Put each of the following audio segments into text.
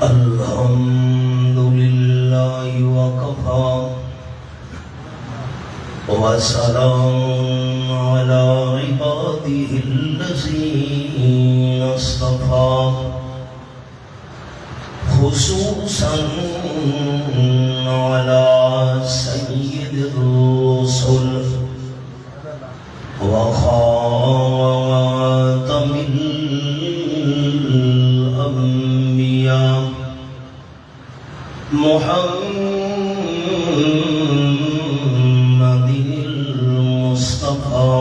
الحمد لله وكفى وسلام على عباده الذين اصطفى خصوصا على سيد الرسل وخاتم الأنبياء محمد المصطفى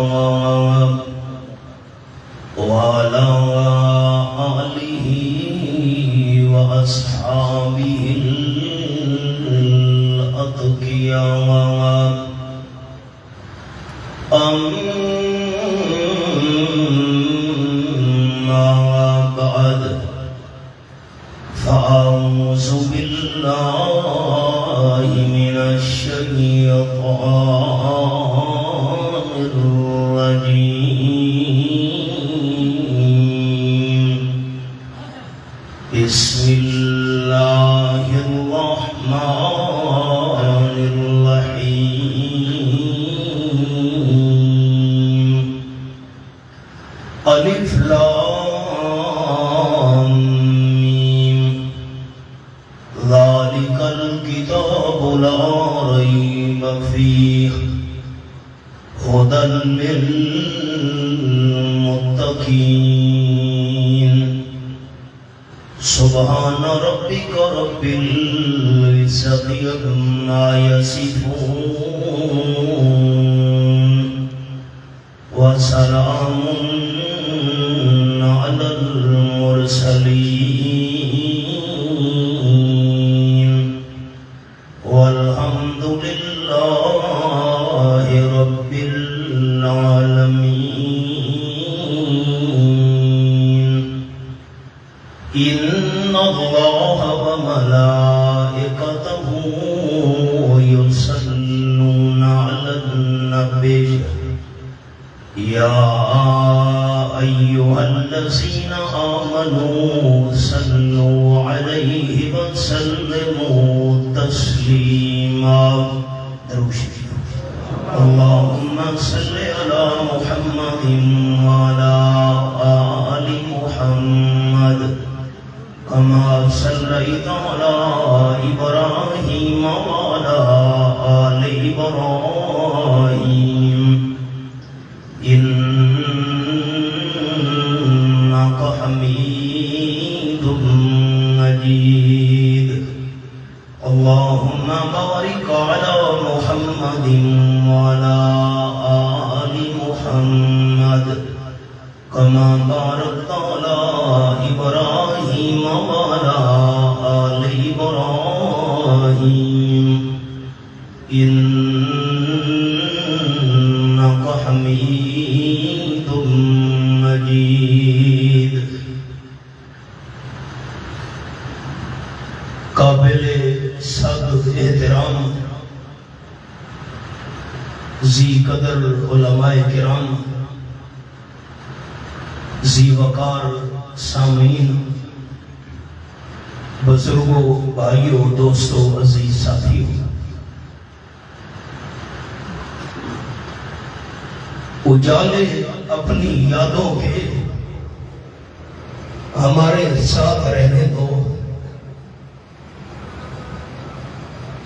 وعلى آله وأصحابه الأتقياء أما بعد فأعوذ بالله من الشيطان الرجيم بسم الله الرحمن الرحيم ألف لام ميم ذلك الكتاب لا ريب فيه هدى للمتقين سبحان ربك رب العزة عما يصفون وسلام على المرسلين والحمد لله رب العالمين إن الله وملائكته يصلون على النبي يا أيها الذين آمنوا صلوا عليه وسلموا تسليما اللهم صل على محمد وعلى آل محمد كما صليت على إبراهيم وعلى آل إبراهيم إنك حميد مجيد اللهم بارك على محمد وعلى آل محمد كما باركت على إبراهيم وعلى آل إبراهيم إنك حميد مجيد قابل صدر احترام ذی قدر علماء کرام ذی وقار سامعین بزرگوں بھائیوں دوستوں عزیز ساتھیوں اجالے اپنی یادوں کے ہمارے ساتھ رہنے دو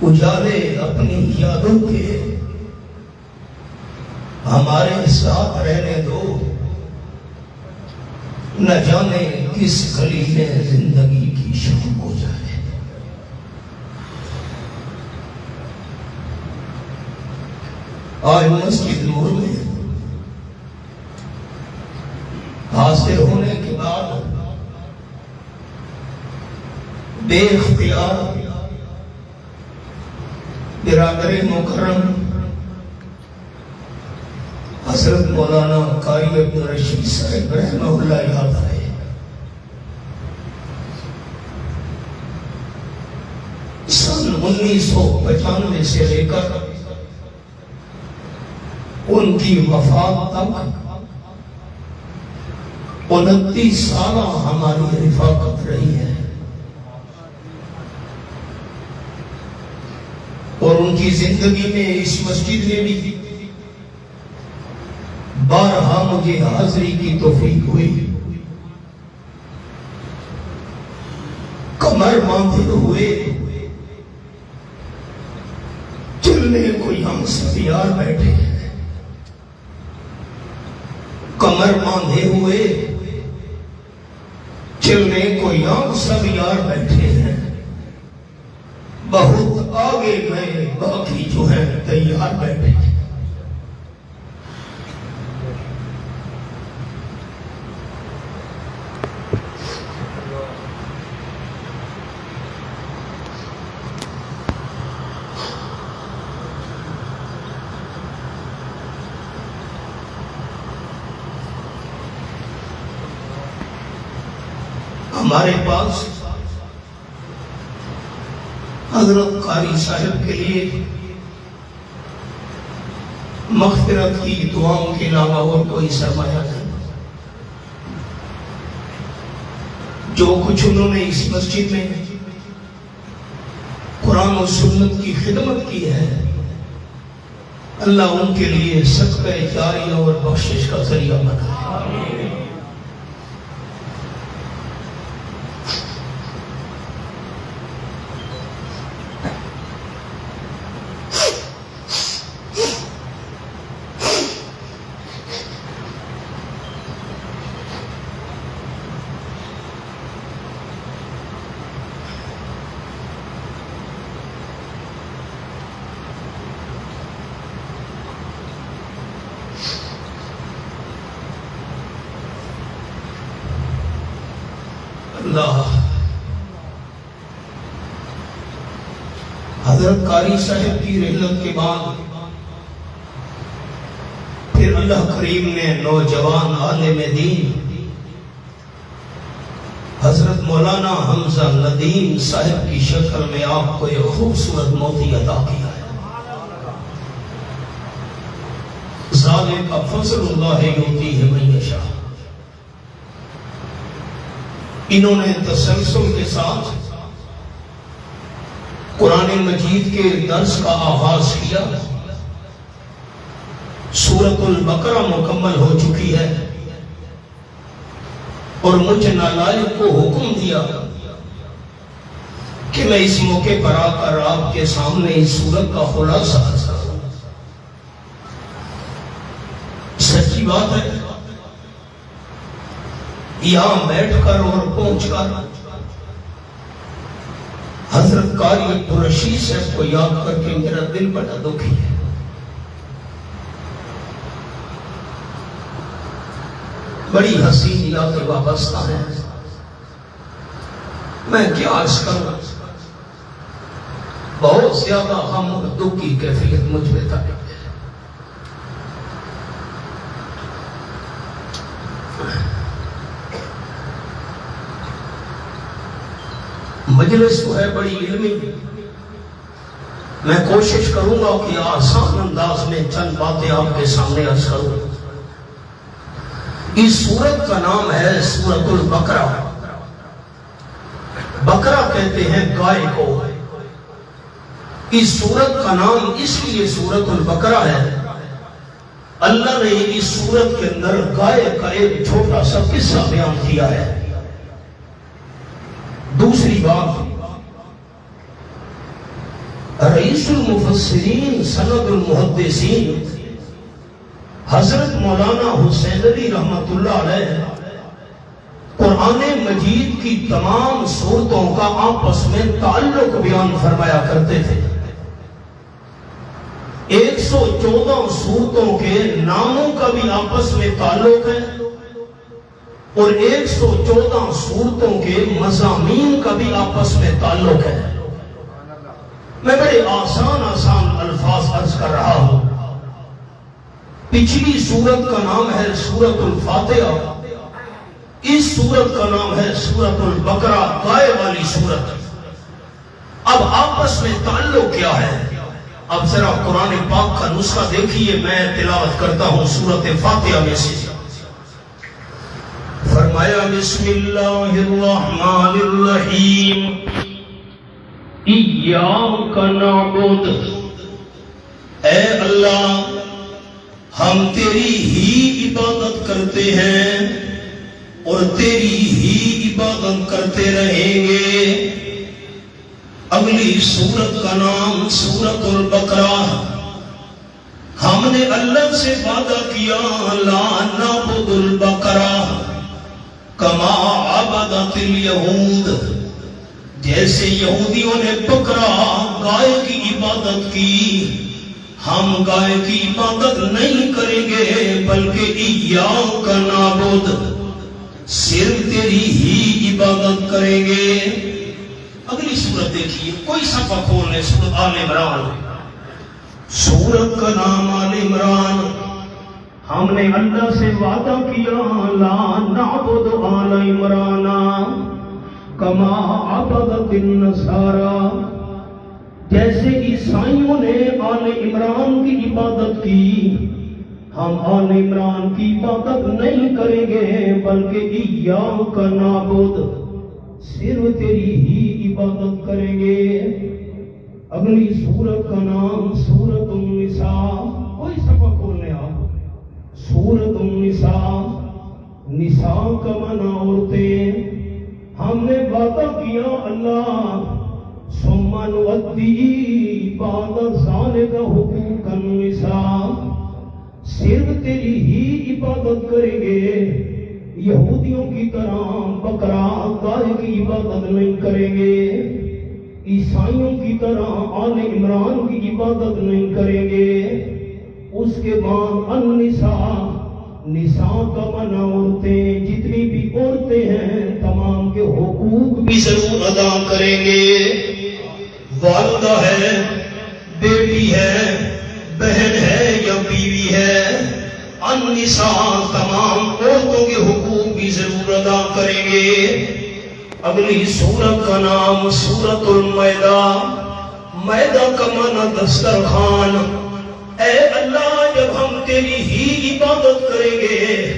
اجالے اپنی یادوں کے ہمارے ساتھ رہنے دو نہ جانے کس گلی میں زندگی کی شام ہو جائے آج مسجد نور میں حاضر ہونے کے بعد بے اختیار برادر مکرم حضرت مولانا قاری عبدالرشید صاحب رحمہ اللہ یاد آئے سن 1995 سے لے کر ان کی وفات تک 29 سالہ ہماری رفاقت رہی ہے کی زندگی میں اس مسجد میں بھی بارہا مجھے حاضری کی توفیق ہوئی، کمر باندھے ہوئے چلنے کوئی ہم سب یار بیٹھے ہیں، کمر باندھے ہوئے چلنے کوئی ہم سب یار بیٹھے ہیں، بہت آگے گئے باقی جو ہیں تیار بیٹھے ہیں۔ ہمارے پاس حضرت قاری صاحب کے لیے مغفرت کی دعاؤں کے علاوہ اور کوئی سرمایہ نہیں۔ جو کچھ انہوں نے اس مسجد میں قرآن و سنت کی خدمت کی ہے، اللہ ان کے لیے صدقہ جاریہ اور بخشش کا ذریعہ بنا۔ اللہ حضرت قاری صاحب کی رحلت کے بعد پھر اللہ کریم نے نوجوان عالم دین حضرت مولانا حمزہ ندیم صاحب کی شکل میں آپ کو ایک خوبصورت موتی عطا کیا ہے۔ ذالک فضل اللہ یؤتیہ من یشاء۔ انہوں نے تسلسل کے ساتھ قرآن مجید کے درس کا آغاز کیا۔ سورۃ البقرہ مکمل ہو چکی ہے اور مجھ نالائق کو حکم دیا کہ میں اس موقع پر آ کر آپ کے سامنے اس سورت کا خلاصہ عرض کروں۔ سچی بات ہے، یہاں بیٹھ کر اور پہنچ کر حضرت قاری عبدالرشید صاحب کو یاد کر کے میرا دل بڑا دکھی ہے۔ بڑی حسین یادیں وابستہ ہیں، میں کیا عرض کروں، بہت زیادہ غم اور دکھ کی کیفیت مجھ میں تھا۔ مجلس تو ہے بڑی علمی، میں کوشش کروں گا کہ آسان انداز میں چند باتیں آپ کے سامنے عرض کروں۔ اس سورت کا نام ہے سورۃ البقرہ۔ بقرہ کہتے ہیں گائے کو۔ اس سورت کا نام اس لیے سورۃ البقرہ ہے، اللہ نے اس سورت کے اندر گائے کا ایک چھوٹا سا قصہ بیان کیا ہے۔ دوسری بات، رئیس المفسرین سند المحدثین حضرت مولانا حسین علی رحمت اللہ علیہ قرآن مجید کی تمام سورتوں کا آپس میں تعلق بیان فرمایا کرتے تھے۔ 114 سورتوں کے ناموں کا بھی آپس میں تعلق ہے اور 114 سورتوں کے مضامین کا بھی آپس میں تعلق ہے۔ میں بڑے آسان الفاظ عرض کر رہا ہوں۔ پچھلی سورت کا نام ہے سورۃ الفاتحہ، اس سورت کا نام ہے سورۃ البقرہ، گائے والی سورت۔ اب آپس میں تعلق کیا ہے؟ اب ذرا قرآن پاک کا نسخہ دیکھیے، میں تلاوت کرتا ہوں سورۃ فاتحہ میں سے۔ فرمایا بسم اللہ الرحمن الرحیم، ایاک نعبد اے اللہ ہم تیری ہی عبادت کرتے ہیں اور تیری ہی عبادت کرتے رہیں گے۔ اگلی سورت کا نام سورت البقرہ۔ ہم نے اللہ سے وعدہ کیا لا نعبد البقرہ کما عبدت الیہود، جیسے یہودیوں نے بکرا گائے کی عبادت کی، ہم گائے کی عبادت نہیں کریں گے بلکہ ایاک نعبد، صرف تیری ہی عبادت کریں گے۔ اگلی سورت دیکھیے، کوئی صفحہ کھول لیں، سورت آل عمران۔ سورت کا نام آل عمران۔ ہم نے اللہ سے وعدہ کیا لا نعبد آل عمران کما عبدت النصارى، جیسے عیسائیوں نے آل عمران کی عبادت کی، ہم آل عمران کی عبادت نہیں کریں گے بلکہ ایاک نعبد، صرف تیری ہی عبادت کریں گے۔ اگلی سورت کا نام سورت النساء۔ کوئی صفحہ کھولنے آپ۔ سورت النساء۔ نساء کا معنی عورتیں۔ ہم نے وعدہ کیا اللہ ثم نؤدی بعد ذلک حقوق النساء، صرف تیری ہی عبادت کریں گے، یہودیوں کی طرح بکرا گائے کی عبادت نہیں کریں گے، عیسائیوں کی طرح آل عمران کی عبادت نہیں کریں گے۔ اس کے بعد النساء، نساء کا معنی عورتیں، جتنی بھی عورتیں ہیں تمام کے حقوق بھی ضرور ادا کریں گے۔ والدہ ہے، بیٹی ہے، بہن ہے یا بیوی ہے، النساء تمام عورتوں کے حقوق بھی ضرور ادا کریں گے۔ اگلی سورت کا نام سورت المائدہ۔ مائدہ کا معنی دسترخوان۔ اے اللہ جب ہم تیری ہی عبادت کریں گے،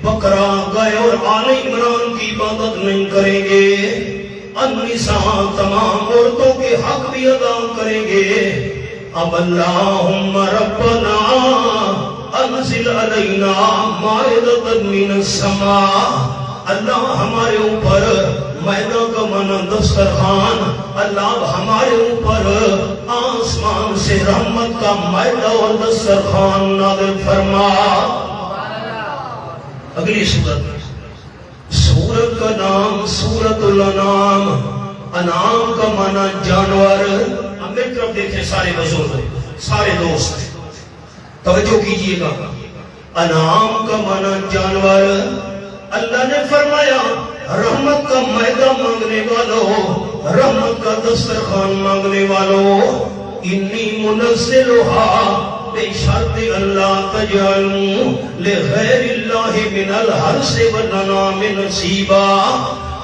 بکرا گائے اور آل عمران کی عبادت نہیں کریں گے، النساء تمام عورتوں کے حق بھی ادا کریں گے۔ اب اللہم ربنا انزل علینا مائدۃ من السماء، اللہ ہمارے اوپر، مائدہ کا معنی دسترخوان، اللہ ہمارے اوپر آسمان سے رحمت کا مائدہ اور دسترخوان نازل فرما۔ اگلی سورت، سورت کا نام سورت الانعام۔ انعام کا معنی جانور۔ اب میری طرف دیکھیں سارے بزرگ، سارے دوست، توجہ کیجئے گا۔ انعام کا معنی جانور۔ اللہ نے فرمایا رحمت کا مائدہ مانگنے والوں، رحمت کا دسترخوان مانگنے والوں، انی منزلها بے شرط اللہ تجعلوا لغیر اللہ من الحرث والانعام نصیبا،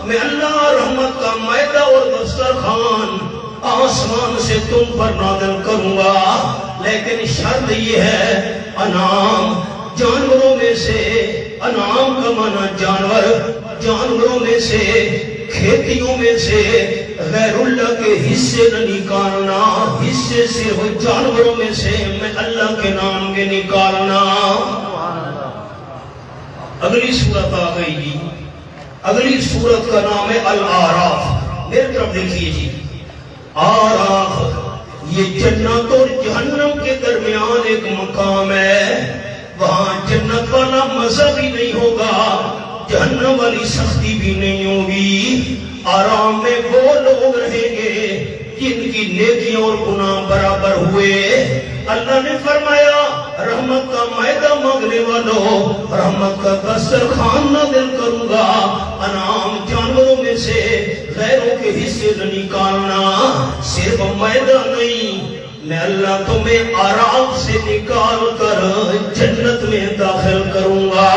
میں اللہ رحمت کا مائدہ اور دسترخوان آسمان سے تم پر نازل کروں گا، لیکن شرط یہ ہے انعام، جانوروں میں سے، انعام کا معنی جانور، جانوروں میں سے، کھیتیوں میں سے غیر اللہ کے حصے نہ نکالنا، حصے صرف جانوروں میں سے میں اللہ کے نام کے نکالنا۔ اگلی صورت آ گئی جی۔ اگلی صورت کا نام ہے الاعراف۔ میرے طرف دیکھیے جی، اعراف یہ جنت اور جہنم کے درمیان ایک مقام ہے، وہاں جنت والا مزہ بھی نہیں ہوگا، جہنم والی سختی بھی نہیں ہوگی۔ آرام میں وہ لوگ رہیں گے جن کی نیکیاں اور گناہ برابر ہوئے۔ اللہ نے فرمایا رحمت کا مائدہ مانگنے والوں، رحمت کا دسترخوان نازل کروں گا، انعام جانوروں میں سے غیروں کے حصے نہ نکالنا، صرف مائدہ نہیں، میں اللہ تمہیں اعراف سے نکال کر جنت میں داخل کروں گا۔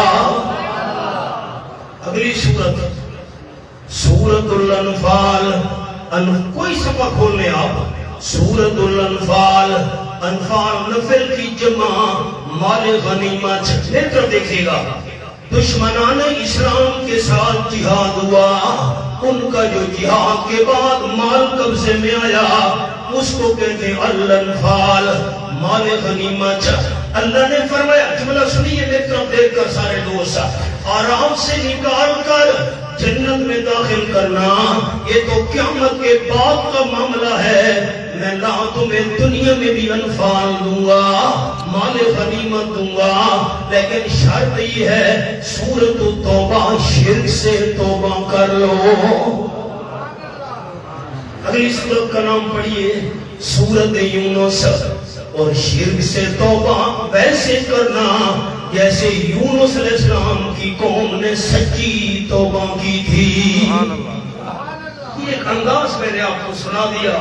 اگلی سورت سورت الانفال۔ کوئی صفحہ کھولنے آپ۔ سورت الانفال۔ انفال نفل کی جمع مال غنیمت۔ پھر کر دیکھے گا دشمنان اسلام کے ساتھ جہاد ہوا، ان کا جو جہاد کے بعد مال قبضے میں آیا، اس کو کہتے الانفال، مال غنیمت۔ اللہ نے فرمایا، جملہ سنیے میری طرف دیکھ کر سارے دوست، آرام سے نکال کر جنت میں داخل کرنا یہ تو قیامت کے بعد کا معاملہ ہے۔ میں اللہ تمہیں دنیا میں بھی انفال دوں گا، مال غنیمت دوں گا، لیکن شرط یہ ہے سورۃ توبہ، شرک سے توبہ کر لو۔ اگلی سورت کا نام پڑھیے سورۃ یونس، اور شرک سے توبہ ویسے کرنا جیسے یونس علیہ السلام کی قوم نے سچی توبہ کی تھی۔ یہ ایک انداز میں نے آپ کو سنا دیا۔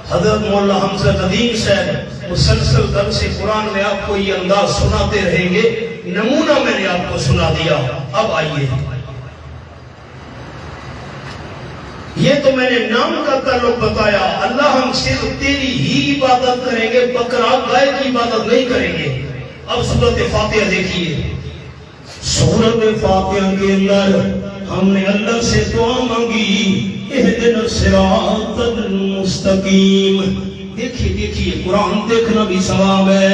حضرت مولا حمزہ ندیم صاحب مسلسل درس قرآن میں آپ کو یہ انداز سناتے رہیں گے، نمونہ میں نے آپ کو سنا دیا۔ اب آئیے، یہ تو میں نے نام کا تعلق بتایا، اللہ ہم صرف تیری ہی عبادت کریں گے، بکرا گائے کی عبادت نہیں کریں گے۔ اب سورۃ فاتحہ دیکھیے، سورۃ فاتحہ کے اندر ہم نے اللہ سے دعا مانگی، اہدنا الصراط المستقیم۔ دیکھیے قرآن دیکھنا بھی ثواب ہے،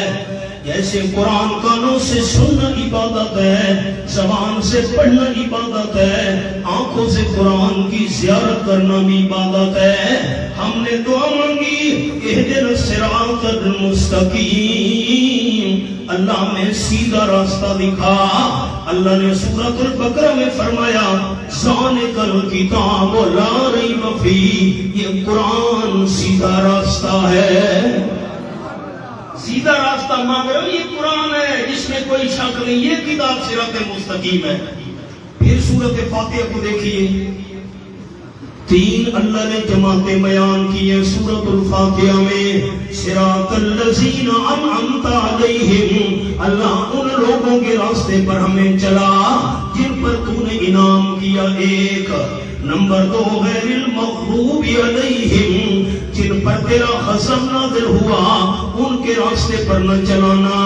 جیسے قرآن کانوں سے سننا عبادت ہے، زبان سے پڑھنا عبادت ہے، آنکھوں سے قرآن کی زیارت کرنا بھی عبادت ہے۔ ہم نے دعا مانگی اہدنا الصراط المستقیم، اللہ نے سیدھا راستہ دکھا۔ اللہ نے سورۃ البقرہ میں فرمایا ذالک الکتاب لا ریب فیہ، یہ قرآن سیدھا راستہ ہے۔ سیدھا راستہ مانگ رہے ہو، یہ قرآن ہے، اس میں کوئی شک نہیں، یہ کتاب صراط مستقیم ہے۔ پھر سورۃ فاتحہ کو دیکھیے، تین اللہ نے جماعتیں بیان کی ہیں سورۃ الفاتحہ میں۔ صراط الذین انعمت علیہم، اللہ ان لوگوں کے راستے پر ہمیں چلا جن پر تو نے انعام کیا۔ ایک نمبر دو، غیر المغضوب علیہم، جن پر تیرا غضب نازل ہوا ان کے راستے پر نہ چلانا۔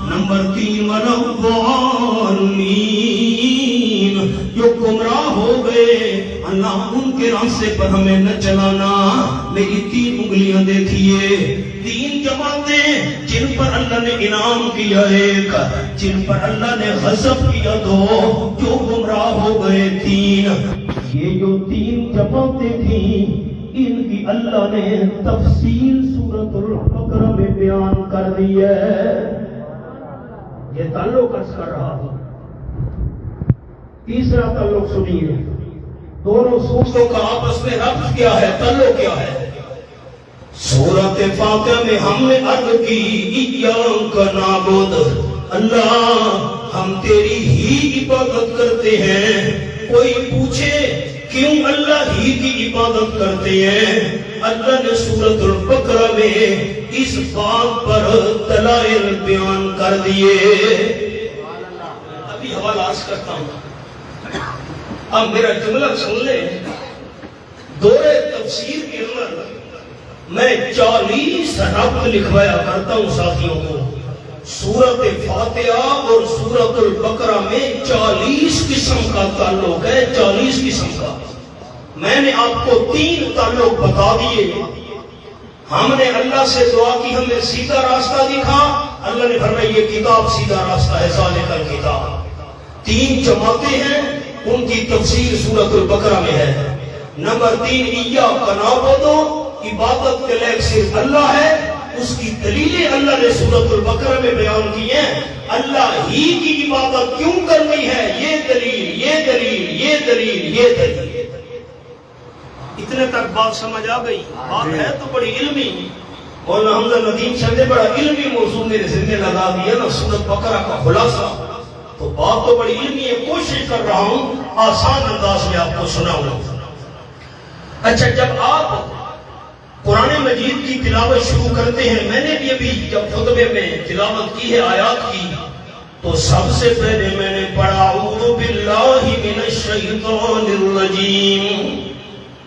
نمبر تین، ولا الضالین، جو گمراہ ہو گئے اللہ ان کے راستے پر ہمیں نہ چلانا۔ میری تین انگلیاں دیکھیے، تین جماعتیں جن پر اللہ نے انعام کیا ایک، جن پر اللہ نے غضب کیا دو، جو گمراہ ہو گئے تین۔ یہ جو تین جماعتیں تھیں ان کی اللہ نے تفصیل سورۃ البقرہ میں بیان کر دی ہے۔ یہ تعلق عرض کر رہا ہوں۔ تیسرا تعلق سنیے، دونوں سورتوں کا آپس میں ربط کیا ہے، تعلق کیا ہے۔ سورۃ فاتحہ میں ہم نے عرض کی ایاک نعبد، اللہ ہم تیری ہی عبادت کرتے ہیں۔ کوئی پوچھے کیوں اللہ ہی کی عبادت کرتے ہیں، اللہ نے سورۃ البقرہ میں اس بات پر دلائل بیان کر دیے۔ ابھی حوالہ عرض کرتا ہوں، اب میرا جملہ سن لیں۔ دورے تفسیر کے اندر میں 40 ربط لکھوایا کرتا ہوں ساتھیوں کو۔ سورۃ فاتحہ اور سورۃ البقرہ میں 40 قسم کا تعلق ہے، 40 قسم کا۔ میں نے آپ کو 3 تعلق بتا دیے۔ ہم نے اللہ سے دعا کی ہمیں سیدھا راستہ دکھا، اللہ نے فرمایا یہ کتاب سیدھا راستہ ہے، ذالک الکتاب۔ 3 جماعتیں ہیں، ان کی تفسیر سورۃ البقرہ میں ہے۔ نمبر 3، ایاک نعبد، عبادت کے لائق صرف اللہ ہے، اس کی دلیلیں اللہ نے سورۃ البقرہ میں بیان کی ہیں۔ اللہ ہی کی عبادت کیوں کرنی ہے، یہ دلیل، یہ دلیل، یہ دلیل، یہ دلیل۔ اتنے تک بات سمجھ آ گئی؟ بات ہے تو بڑی علمی، مولانا حمزہ ندیم صاحب نے بڑا علمی موضوع میرے ذمہ لگا دیا نا، سورۃ بقرہ کا خلاصہ، تو بات تو بڑی علمی ہے۔ کوشش کر رہا ہوں آسان انداز میں آپ کو سناؤں۔ اچھا، جب آپ قرآن مجید کی تلاوت شروع کرتے ہیں، میں نے بھی ابھی جب خطبے میں تلاوت کی ہے آیات کی، تو سب سے پہلے میں نے پڑھا اعوذ باللہ من الشیطان الرجیم۔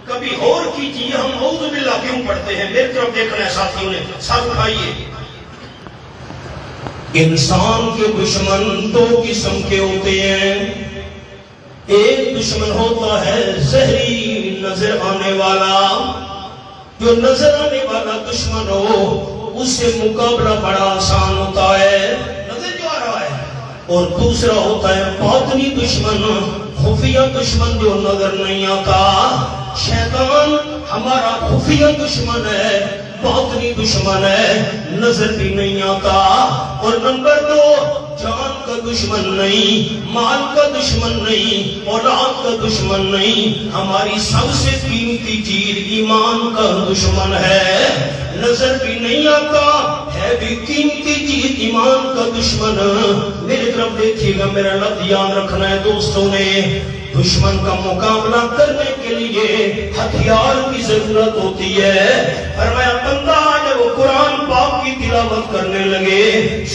کبھی غور کیجیے ہم اعوذ باللہ کیوں پڑھتے ہیں، میری طرف دیکھنا ہے ساتھیوں نے، سب کھائیے۔ انسان کے دشمن 2 قسم کے ہوتے ہیں۔ ایک دشمن ہوتا ہے زہری نظر آنے والا، جو نظر آنے والا دشمن ہو اس سے مقابلہ بڑا آسان ہوتا ہے، نظر جو آ رہا ہے، اور دوسرا ہوتا ہے باطنی دشمن، خفیہ دشمن جو نظر نہیں آتا۔ شیطان ہمارا خفیہ دشمن ہے، باطنی دشمن ہے، نظر بھی نہیں آتا۔ اور نمبر 2، جان کا دشمن نہیں، مال کا دشمن نہیں، اولاد کا دشمن نہیں، ہماری سب سے قیمتی چیز ایمان کا دشمن ہے۔ نظر بھی نہیں آتا ہے بھی قیمتی چیز ایمان کا دشمن۔ میری طرف دیکھیے گا، میرا لفظ یاد رکھنا ہے دوستوں نے، دشمن کا مقابلہ کرنے کے لیے ہتھیار کی ضرورت ہوتی ہے۔ فرمایا بندہ جب وہ قرآن پاک کی تلاوت کرنے لگے،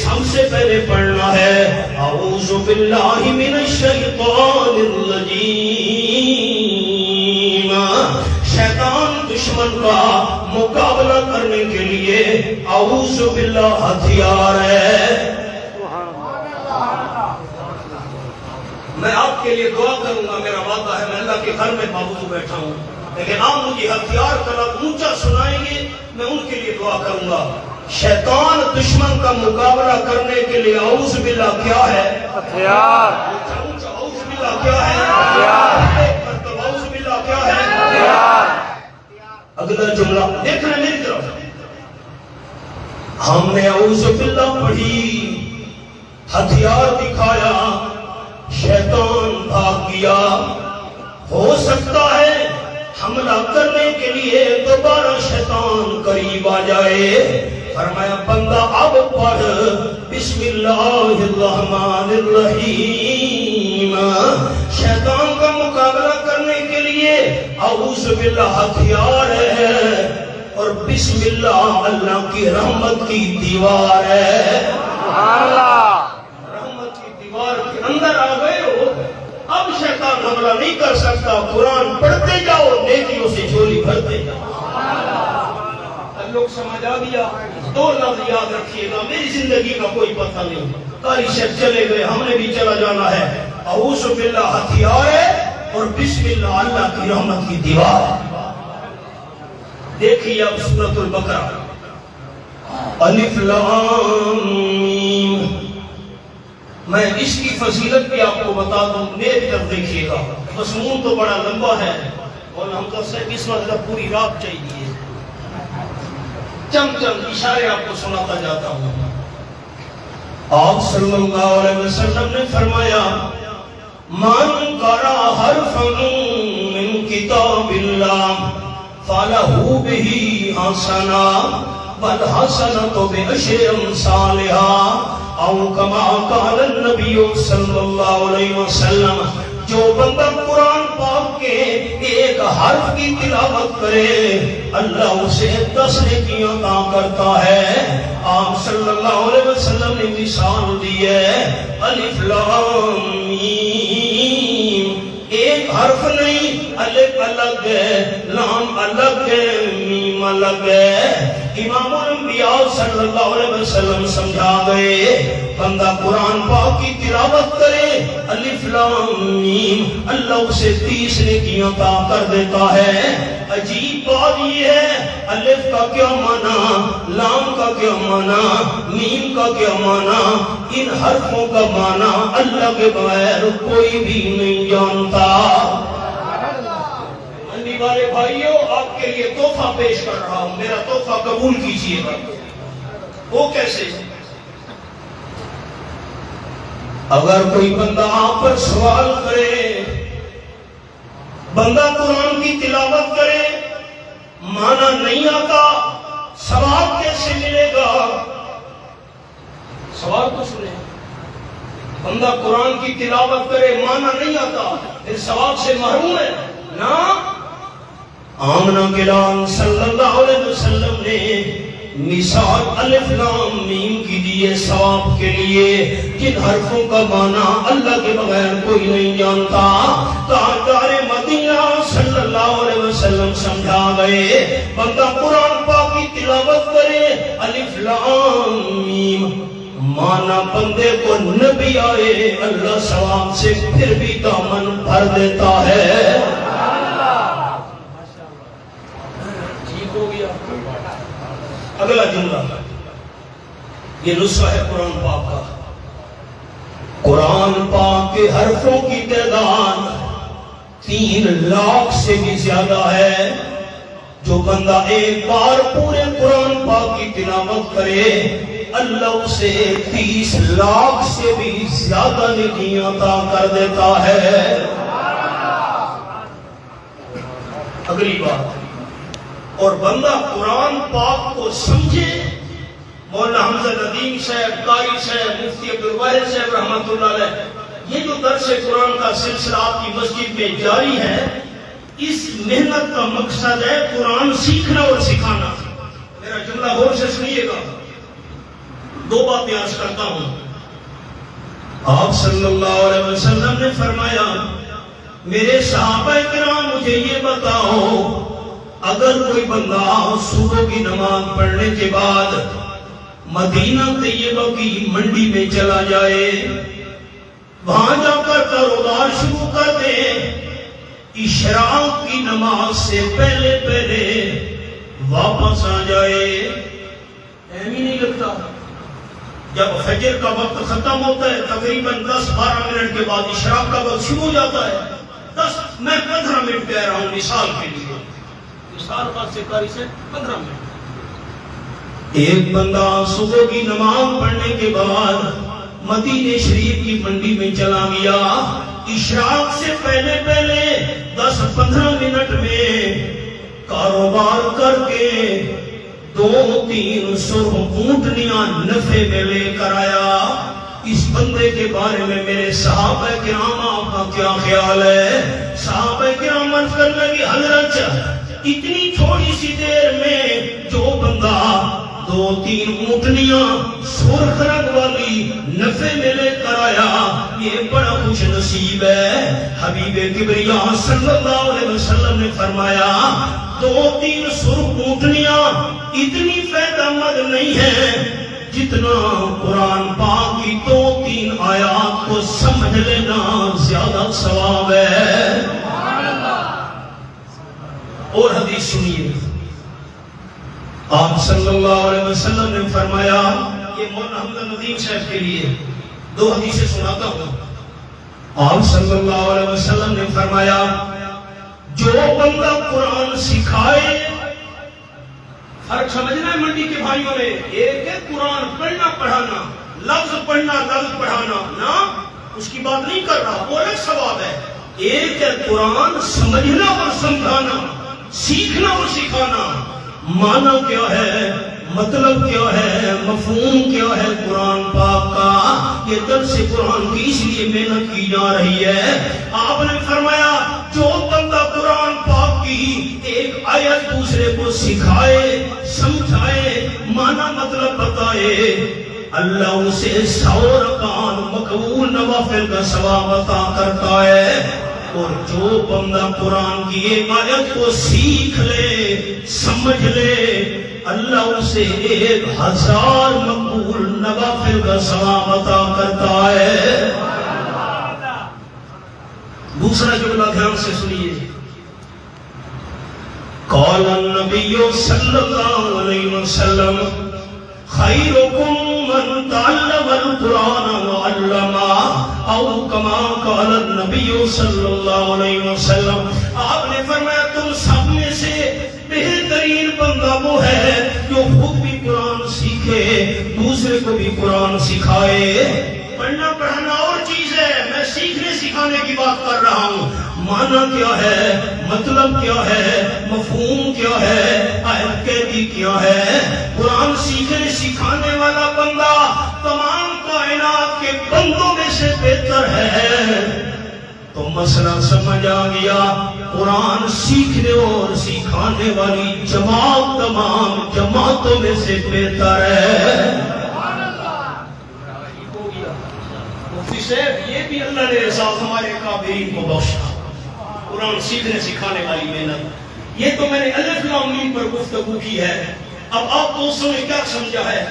سب سے پہلے پڑھنا ہے اعوذ باللہ من الشیطان الرجیم۔ شیطان دشمن کا مقابلہ کرنے کے لیے اعوذ باللہ ہتھیار ہے۔ میں آپ کے لیے دعا کروں گا، میرا وعدہ ہے، میں اللہ کے گھر میں باوضو بیٹھا ہوں، لیکن آپ مجھے ہتھیار کا لفظ اونچا سنائیں گے، میں ان کے لیے دعا کروں گا۔ شیطان دشمن کا مقابلہ کرنے کے لیے اعوذ باللہ کیا ہے؟ ہتھیار۔ اعوذ باللہ کیا ہے؟ ہتھیار۔ اعوذ باللہ کیا ہے؟ ہتھیار۔ اگلا جملہ دیکھنا میری طرف، ہم نے اعوذ باللہ پڑھی، ہتھیار دکھایا، شیطان بھاگ گیا۔ ہو سکتا ہے حملہ کرنے کے لیے دوبارہ شیطان قریب آ جائے۔ فرمایا بندہ اب پڑھ بسم اللہ الرحمن الرحیم۔ شیطان کا مقابلہ کرنے کے لیے اعوذ باللہ ہتھیار ہے، اور بسم اللہ اللہ کی رحمت کی دیوار ہے۔ سبحان اللہ۔ کے اندر آ گئے ہو، اب شیطان حملہ نہیں کر سکتا۔ قرآن پڑھتے جاؤ، نیکیوں سے جھولی بھرتے جاؤ۔ لوگ سمجھ آ گیا؟ 2 لفظ یاد رکھیے گا، میری زندگی کا کوئی پتہ نہیں، قاری شیخ چلے گئے، ہم نے بھی چلا جانا ہے۔ اعوذ باللہ ہتھیار ہے، اور بسم اللہ اللہ کی رحمت کی دیوار ہے۔ دیکھیے اب سورۃ البقرہ، الف لام میم۔ میں اس کی فضیلت بھی آپ کو بتا دوں، میری طرف دیکھیے گا، مضمون تو بڑا لمبا ہے، اور ہم تو صرف اس وقت پوری رات چاہیے، چند اشارے آپ کو سناتا جاتا ہوں۔ آپ صلی اللہ علیہ وسلم نے فرمایا من قرأ حرفا من کتاب اللہ فلہ بہ حسنہ والحسنۃ بعشر امثالها او کما قال النبی صلی اللہ علیہ وسلم۔ جو بندہ قرآن پاک کے ایک حرف کی تلاوت کرے، اللہ اسے 10 نیکیاں عطا کرتا ہے۔ آپ صلی اللہ علیہ وسلم نے مثال دی ہے، الف لام میم، ایک حرف نہیں، الف الگ ہے، لام الگ ہے، میم الگ ہے۔ امام الانبیاء صلی اللہ علیہ وسلم سمجھا گئے، بندہ قرآن پاک کی تلاوت کرے، الف لام میم، اللہ اسے 30 نیکیاں عطا کر دیتا ہے۔ عجیب بات یہ ہے، الف کا کیا معنی، لام کا کیا معنی، میم کا کیا معنی، ان حرفوں کا معنی اللہ کے بغیر کوئی بھی نہیں جانتا۔ والے بھائیوں، آپ کے لیے تحفہ پیش کر رہا ہوں، میرا تحفہ قبول کیجئے گا۔ وہ کیسے؟ اگر کوئی بندہ آپ پر سوال کرے، بندہ قرآن کی تلاوت کرے، معنی نہیں آتا، ثواب کیسے ملے گا؟ سوال تو سنیں، بندہ قرآن کی تلاوت کرے، معنی نہیں آتا، پھر ثواب سے محروم ہے نا۔ آمنہ گلان صلی اللہ علیہ وسلم نے مثال الف لام میم کی دیے ثواب کے لیے، جن حرفوں کا معنی اللہ کے بغیر کوئی نہیں جانتا۔ تاجدار مدینہ صلی اللہ علیہ وسلم سمجھا گئے، بندہ قرآن پاک کی تلاوت کرے، الف لام میم، مانا بندے کو نبی آئے، اللہ ثواب سے پھر بھی دامن بھر دیتا ہے۔ ٹھیک ہو گیا؟ اگلا جملہ یہ نسخہ ہے قرآن پاک کا. قرآن پاک کے حرفوں کی تعداد 3 لاکھ سے بھی زیادہ ہے. جو بندہ ایک بار پورے قرآن پاک کی تلاوت کرے اللہ اسے 30 لاکھ سے بھی زیادہ نیکیاں عطا کر دیتا ہے. اگلی بات، اور بندہ قرآن پاک کو سمجھے. مولانا حمزہ ندیم صاحب، قاری صاحب، مفتی عبدالواحد صاحب رحمۃ اللہ علیہ، یہ جو درس قرآن کا سلسلہ آپ کی مسجد میں جاری ہے، اس محنت کا مقصد ہے قرآن سیکھنا اور سکھانا. میرا جملہ غور سے سنیے گا. 2 باتیں عرض کرتا ہوں. آپ صلی اللہ علیہ وسلم نے فرمایا میرے صحابہ کرام مجھے یہ بتاؤ، اگر کوئی بندہ صبح کی نماز پڑھنے کے بعد مدینہ طیبہ کی منڈی میں چلا جائے، وہاں جا کر کاروبار شروع کر دے، اشراق کی نماز سے پہلے واپس آ جائے، اہم ہی نہیں لگتا. جب فجر کا وقت ختم ہوتا ہے تقریباً 10-12 منٹ کے بعد اشراق کا وقت شروع ہو جاتا ہے. 15 منٹ کہہ رہا ہوں مثال کے لیے، مثال بات سے کاری سے 15 منٹ. ایک بندہ صبح کی نماز پڑھنے کے بعد مدینہ شریف کی منڈی میں چلا گیا، اشراق سے پہلے 10-15 منٹ میں کاروبار کر کے 2-3 سرخ اونٹنیاں نفع میں لے کر آیا. اس بندے کے بارے میں میرے صحابہ کرام آپ کا کیا خیال ہے؟ صحابہ کرام عرض کرنے لگے حضرت اتنی تھوڑی سی دیر میں جو بندہ 2-3 اونٹنیاں سرخ رنگ والی نفع میں لے کر آیا یہ بڑا خوش نصیب ہے. حبیب کبریا صلی اللہ علیہ وسلم نے فرمایا 2-3 سرخ اونٹنیاں اتنی فائدہ مند نہیں ہے جتنا قرآن پاک کی 2-3 آیات کو سمجھ لینا زیادہ ثواب ہے. اور حدیث سنیے، آپ صلی اللہ علیہ وسلم نے فرمایا، یہ مولانا حمزہ ندیم صاحب کے لیے 2 حدیثیں سناتا ہوں. آپ صلی اللہ علیہ وسلم نے فرمایا جو بندہ قرآن سکھائے، فرق سمجھنا ہے منڈی کے بھائیوں نے، ایک ہے قرآن پڑھنا پڑھانا، لفظ پڑھنا لفظ پڑھانا، نہ اس کی بات نہیں کر رہا، وہ الگ ثواب ہے. ایک ہے قرآن سمجھنا اور سمجھانا، سیکھنا اور سکھانا. معنی کیا ہے، مطلب کیا ہے، مفہوم کیا ہے قرآن پاک کا، یہ درس قرآن کی اس لیے محنت کی جا رہی ہے. آپ نے فرمایا جو بندہ قرآن پاک کی ایک آیت دوسرے کو سکھائے، سمجھائے، معنی مطلب بتائے، اللہ اسے 100 رکعت مقبول نوافل کا ثواب عطا کرتا ہے. اور جو بندہ قرآن کی ایک آیت کو سیکھ لے، سمجھ لے، اللہ اسے 1000 مقبول نوافل کا ثواب عطا کرتا ہے. دوسرا جملہ دھیان سے سنیے، قال النبی صلی اللہ علیہ وسلم خیرکم من تعلم القرآن وعلمہ او کما قال النبی صلی اللہ علیہ وسلم. آپ نے فرمایا تم سب میں سے بہترین بندہ وہ ہے جو خود بھی قرآن سیکھے، دوسرے کو بھی قرآن سکھائے. پڑھنا پڑھانا اور چیز ہے، میں سیکھنے سکھانے کی بات کر رہا ہوں. معنی کیا ہے، مطلب کیا ہے، مفہوم کیا ہے، آیت کہتی کیا ہے. قرآن سیکھنے سکھانے والا بندہ تمام کائنات کے بندوں میں سے بہتر ہے. تو مسئلہ سمجھ آ گیا، قرآن سیکھنے اور سکھانے والی جماعت تمام جماعتوں میں سے بہتر ہے. یہ بھی اللہ نے رسالت ہمارے کابرین کو بخشا، قرآن سیکھنے سکھانے والی محنت. یہ تو میں نے الف لام میم پر گفتگو کی ہے. اب آپ دوستوں نے کیا سمجھا ہے،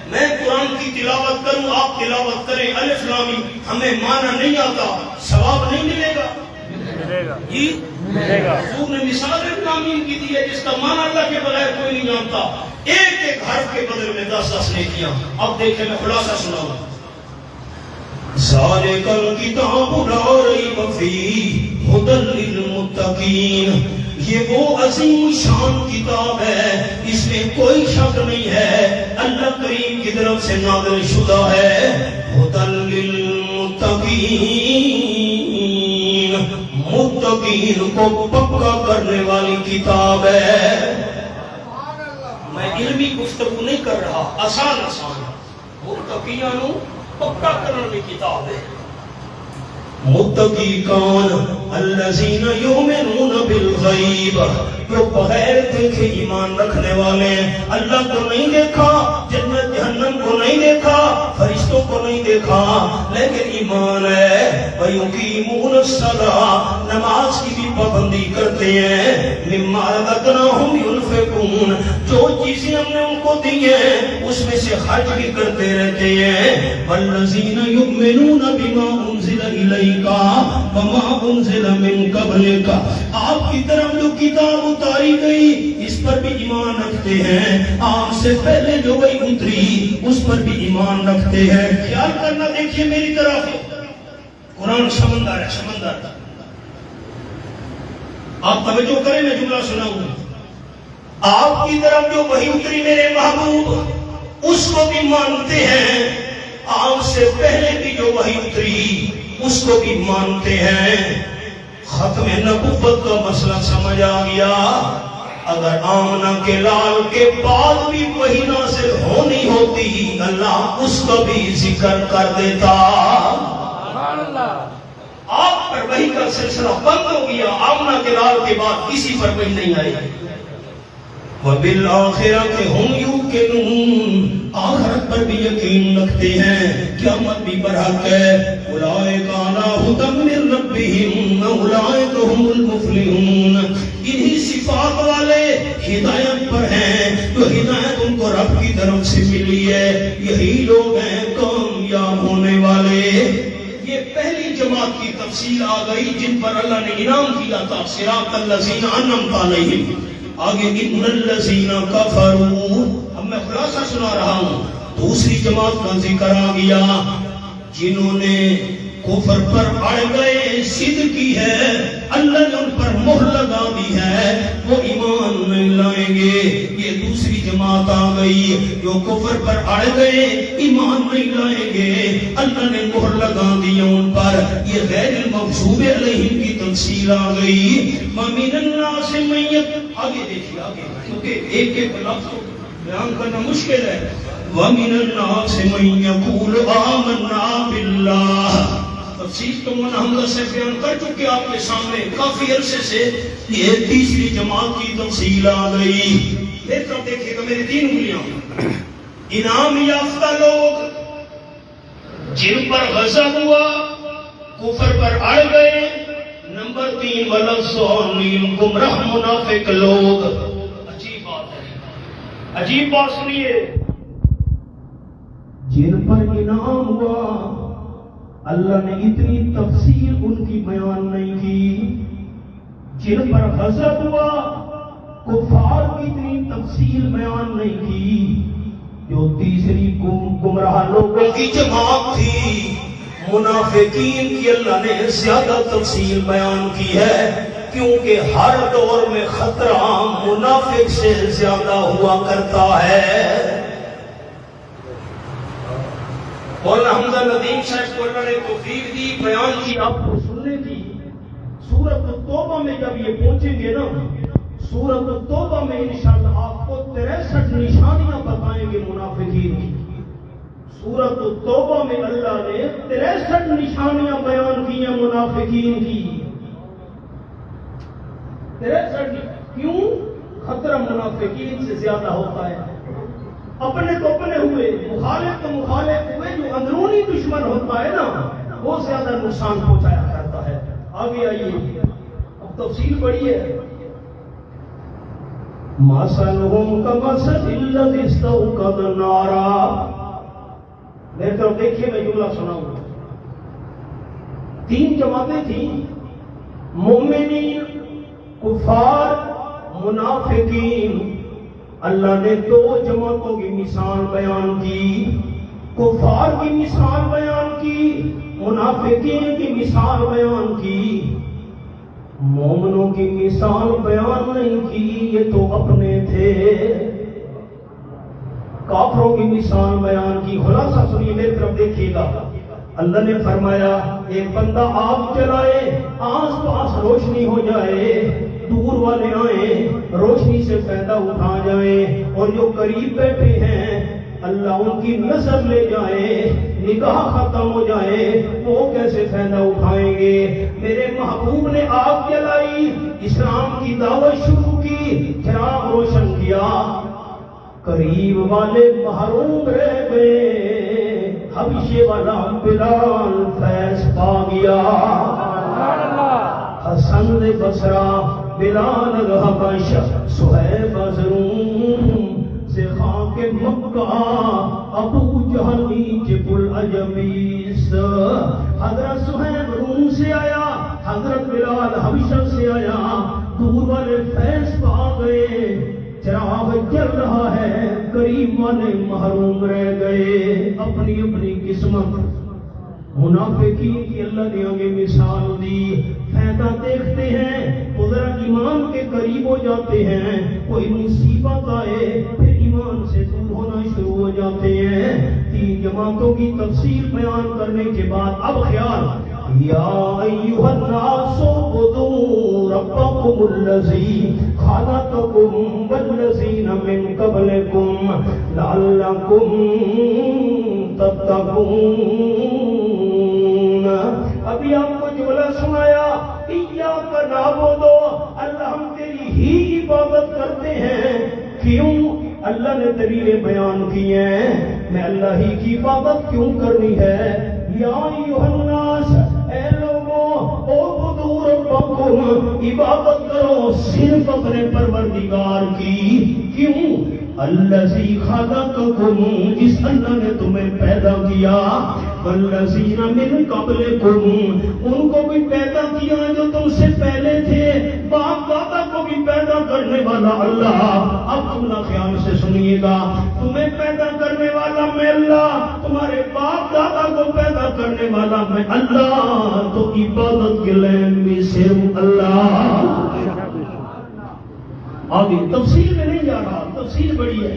میں قرآن کی تلاوت کروں، آپ تلاوت کریں، الف لام میم، ہمیں معنی نہیں آتا، ثواب نہیں ملے گا؟ جی ملے گا۔ حضور نے مثال امین کی دی ہے جس کا معنی اللہ کے بغیر کوئی نہیں جانتا، ایک ایک حرف کے بدل میں 10 نیکیاں۔ اب دیکھیں میں خلاصہ سناؤں، ذالک الکتاب لا ریب فیہ ھدی للمتقین، یہ وہ عظیم شان کتاب ہے، اس میں کوئی شک نہیں ہے، اللہ کریم کی طرف سے نازل شدہ ہے، ھدی للمتقین، متقین کو پکا کرنے والی کتاب ہے۔ میں علمی گفتگو نہیں کر رہا، آسان متقیاں نو پکا کرنے والی کتاب ہے۔ متقی کون؟ الذین یؤمنون بالغیب، جو بغیر دیکھے ایمان رکھنے والے ہیں، اللہ کو نہیں دیکھا، جنت جہنم کو نہیں دیکھا، فرشتوں کو نہیں دیکھا، لیکن ایمان ہے۔ وَيُقِيمُونَ الصَّلَاةَ، نماز کی بھی پابندی کرتے ہیں، مِمَّا رَزَقْنَاهُمْ يُنْفِقُونَ، جو چیزیں ہم نے ان کو دی ہیں اس میں سے خرچ بھی کرتے رہتے ہیں۔ وَالَّذِينَ يُؤْمِنُونَ بِمَا أُنزِلَ إِلَيْكَ وَمَا أُنزِلَ مِن قَبْلِكَ، آپ کی طرف جو کتاب اتاری گئی اس پر بھی ایمان رکھتے ہیں، آپ سے پہلے جو وہی اتری اس پر بھی ایمان رکھتے ہیں۔ خیال کرنا، دیکھیے میری طرف، قرآن سمندر ہے، سمندر، آپ توجہ کریں، میں جملہ سناؤں، آپ کی طرف جو وہی اتری میرے محبوب اس کو بھی مانتے ہیں، آپ سے پہلے بھی جو وہی اتری اس کو بھی مانتے ہیں۔ ختم نبوت کا مسئلہ سمجھ آ گیا، اگر آمنہ کے لال کے بعد بھی وہی نازل ہونی ہوتی اللہ اس کو بھی ذکر کر دیتا۔ آپ پر وحی کا سلسلہ بند ہو گیا، آمنہ کے لال کے بعد کسی پر وحی نہیں آئی۔ وَبِالْآخِرَةِ هُمْ يُوقِنُونَ، آخرت پر بھی یقین رکھتے ہیں، قیامت بھی برحق ہے۔ أُولَٰئِکَ عَلَىٰ هُدًى مِّن رَّبِّهِمْ وَأُولَٰئِکَ هُمُ الْمُفْلِحُونَ، انہی صفات والے ہدایت پر ہیں، جو ہدایت ان کو رب کی طرف سے ملی ہے، یہی لوگ ہیں کامیاب ہونے والے۔ یہ پہلی جماعت کی تفصیل آ گئی جن پر اللہ نے انعام کیا تھا، صراط الذین انعمت علیہم۔ آگے ان الذین کفروا، اب میں خلاصہ سنا رہا ہوں، دوسری جماعت کا ذکر آ گیا، جنہوں نے کفر پر اڑ گئے، ضد کی ہے، اللہ نے ان پر مہر لگا دی ہے، وہ ایمان نہیں لائیں گے۔ یہ دوسری جماعت آ گئی، جو کفر پر اڑ گئے، ایمان نہیں لائیں گے، اللہ نے مہر لگا دی ان پر، یہ غیر المغضوب علیہم کی تفصیل آ گئی۔ وَمِنَ النَّاسِ مَن آگے دیکھیے، آگے، کیونکہ ایک ایک لفظ کو بیان کرنا مشکل ہے۔ وَمِنَ النَّاسِ مَن يَقُولُ آمَنَّا بِاللَّهِ، تفصیل تو مولانا حمزہ سے بیان کر چکے آپ کے سامنے کافی عرصے سے، یہ تیسری جماعت کی تفصیل آ گئی۔ ایک طرف دیکھیے گا میری 3 انگلیاں، انعام یافتہ لوگ جن پر غضب ہوا، کفر پر اڑ گئے۔ نمبر 3 وَلَضَّالِّينَ، گمراہ منافق لوگ۔ عجیب بات ہے، عجیب بات سنیے، جن پر انعام ہوا اللہ نے اتنی تفصیل ان کی بیان نہیں کی، جن پر غضب ہوا کفار کی اتنی تفصیل بیان نہیں کی۔ جو تیسری گمراہ لوگوں کی جماعت تھی، منافقین کی، اللہ نے زیادہ تفصیل بیان کی ہے، کیونکہ ہر دور میں خطرہ منافق سے زیادہ ہوا کرتا ہے۔ مولانا حمزہ ندیم صاحب کو اللہ نے توفیق دی، بیان کی، آپ کو سننے کی۔ سورۃ التوبہ میں جب یہ پہنچیں گے نا، سورۃ التوبہ میں انشاءاللہ آپ کو 63 نشانیاں بتائیں گے منافقین کی۔ سورۃ التوبہ میں اللہ نے 63 نشانیاں بیان کی ہیں منافقین کی۔ 63، کیوں؟ خطرہ منافقین سے زیادہ ہوتا ہے۔ اپنے تو اپنے ہوئے، مخالف تو مخالف ہوئے، جو اندرونی دشمن ہوتا ہے نا وہ زیادہ نقصان پہنچایا کرتا ہے۔ آگے آئیے، اب تفصیل بڑی ہے۔ مَثَلُهُمْ كَمَثَلِ الَّذِي اسْتَوْقَدَ نَارًا، میرے طرف دیکھیے، میں جملہ سناؤں۔ 3 جماعتیں تھیں، مومنین، کفار منافقین، اللہ نے دو جماعتوں کی مثال بیان کی، کفار کی مثال بیان کی، منافقین کی مثال بیان کی، مومنوں کی مثال بیان نہیں کی، یہ تو اپنے تھے۔ کافروں کی مثال بیان کی۔ خلاصہ سنیے، میری طرف دیکھیے گا۔ اللہ نے فرمایا ایک بندہ آگ جلائے، آس پاس روشنی ہو جائے، دور والے آئیں روشنی سے فائدہ اٹھا جائیں، اور جو قریب بیٹھے ہیں اللہ ان کی نظر لے جائے، نگاہ ختم ہو جائے، وہ کیسے فائدہ اٹھائیں گے؟ میرے محبوب نے آگ جلائی، اسلام کی دعوت شروع کی، چراغ روشن کیا، قریب والے محروم رہ گئے، حبشے والا بلال فیض پا گیا، حسن بصرہ بلال الحبش، صہیب روم سے خاک مکہ، ابو جہل نیچ العجمیس، حضرت صہیب روم سے آیا، حضرت بلال حبشہ سے آیا، دور والے فیض پا گئے، چراغ جل رہا ہے، قریب والے محروم رہ گئے، اپنی اپنی قسمت۔ منافقین کی اللہ نے آگے مثال دی، فائدہ دیکھتے ہیں تو ذرا ایمان کے قریب ہو جاتے ہیں، کوئی مصیبت آئے پھر ایمان سے دور ہونا شروع ہو جاتے ہیں۔ تین جماعتوں کی تفصیل بیان کرنے کے بعد اب خیال، یا ایھا الناس اعبدوا ربکم الذی خلقکم والذین من قبلکم لعلکم تتقون۔ ابھی آپ کو جملہ سنایا، ایاک نعبد، اللہ ہم تیری ہی عبادت کرتے ہیں۔ کیوں؟ اللہ نے دلیلیں بیان کی ہیں، میں اللہ ہی کی عبادت کیوں کرنی ہے۔ یا ایھا الناس، اے لوگوں، اعبدوا ربکم، عبادت کرو صرف اپنے پروردگار کی۔ کیوں؟ الذی خلقکم، جس اللہ نے تمہیں پیدا کیا، والذین من قبلکم، ان کو بھی پیدا کیا جو تم سے پہلے تھے، باپ دادا کو بھی پیدا کرنے والا اللہ۔ اب اپنا خیال سے سنیے گا، تمہیں پیدا کرنے والا میں اللہ، تمہارے باپ دادا کو پیدا کرنے والا میں اللہ، تو عبادت کے لین میں صرف اللہ۔ آگے تفصیل میں نہیں جا رہا، تفصیل بڑی ہے۔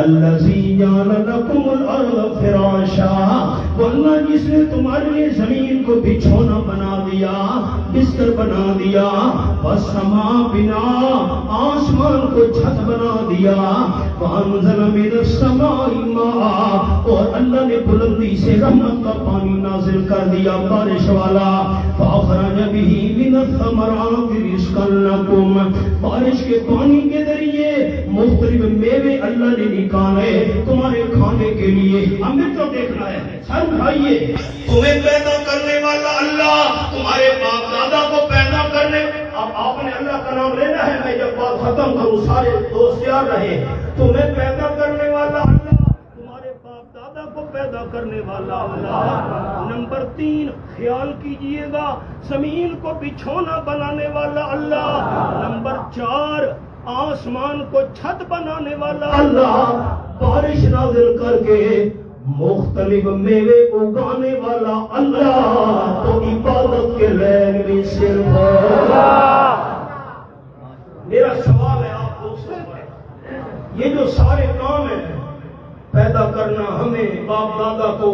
الذی جعل لکم الارض فراشا، وہ اللہ جس نے تمہارے لیے زمین کو بچھونا بنا دیا، بستر بنا دیا، والسماء بنا، آسمان کو چھت بنا دیا، وانزل من السماء ماء، اور اللہ نے بلندی سے رحمت کا پانی نازل کر دیا بارش والا، فاخرج به من الثمرات رزقا لکم، بارش کے پانی کے ذریعے مختلف میوے اللہ نے نکالے تمہارے کھانے کے لیے۔ ہمیں تو دیکھنا ہے، سر اٹھائیے، تمہیں پیدا کرنے والا اللہ، تمہارے باپ دادا کو پیدا کرنے۔ اب آپ نے اللہ کا نام لینا ہے، میں جب بات ختم کروں سارے دوست یاد رہے، تمہیں پیدا کرنے والا اللہ، تمہارے باپ دادا کو پیدا کرنے والا اللہ۔ نمبر 3 خیال کیجئے گا، زمین کو بچھونا بنانے والا اللہ۔ نمبر 4 آسمان کو چھت بنانے والا اللہ، بارش نازل کر کے مختلف میوے اگانے والا اللہ، تو عبادت کے لین میں صرف میرا سوال ہے آپ دوستوں پر، یہ جو سارے کام ہیں، پیدا کرنا ہمیں، باپ دادا کو،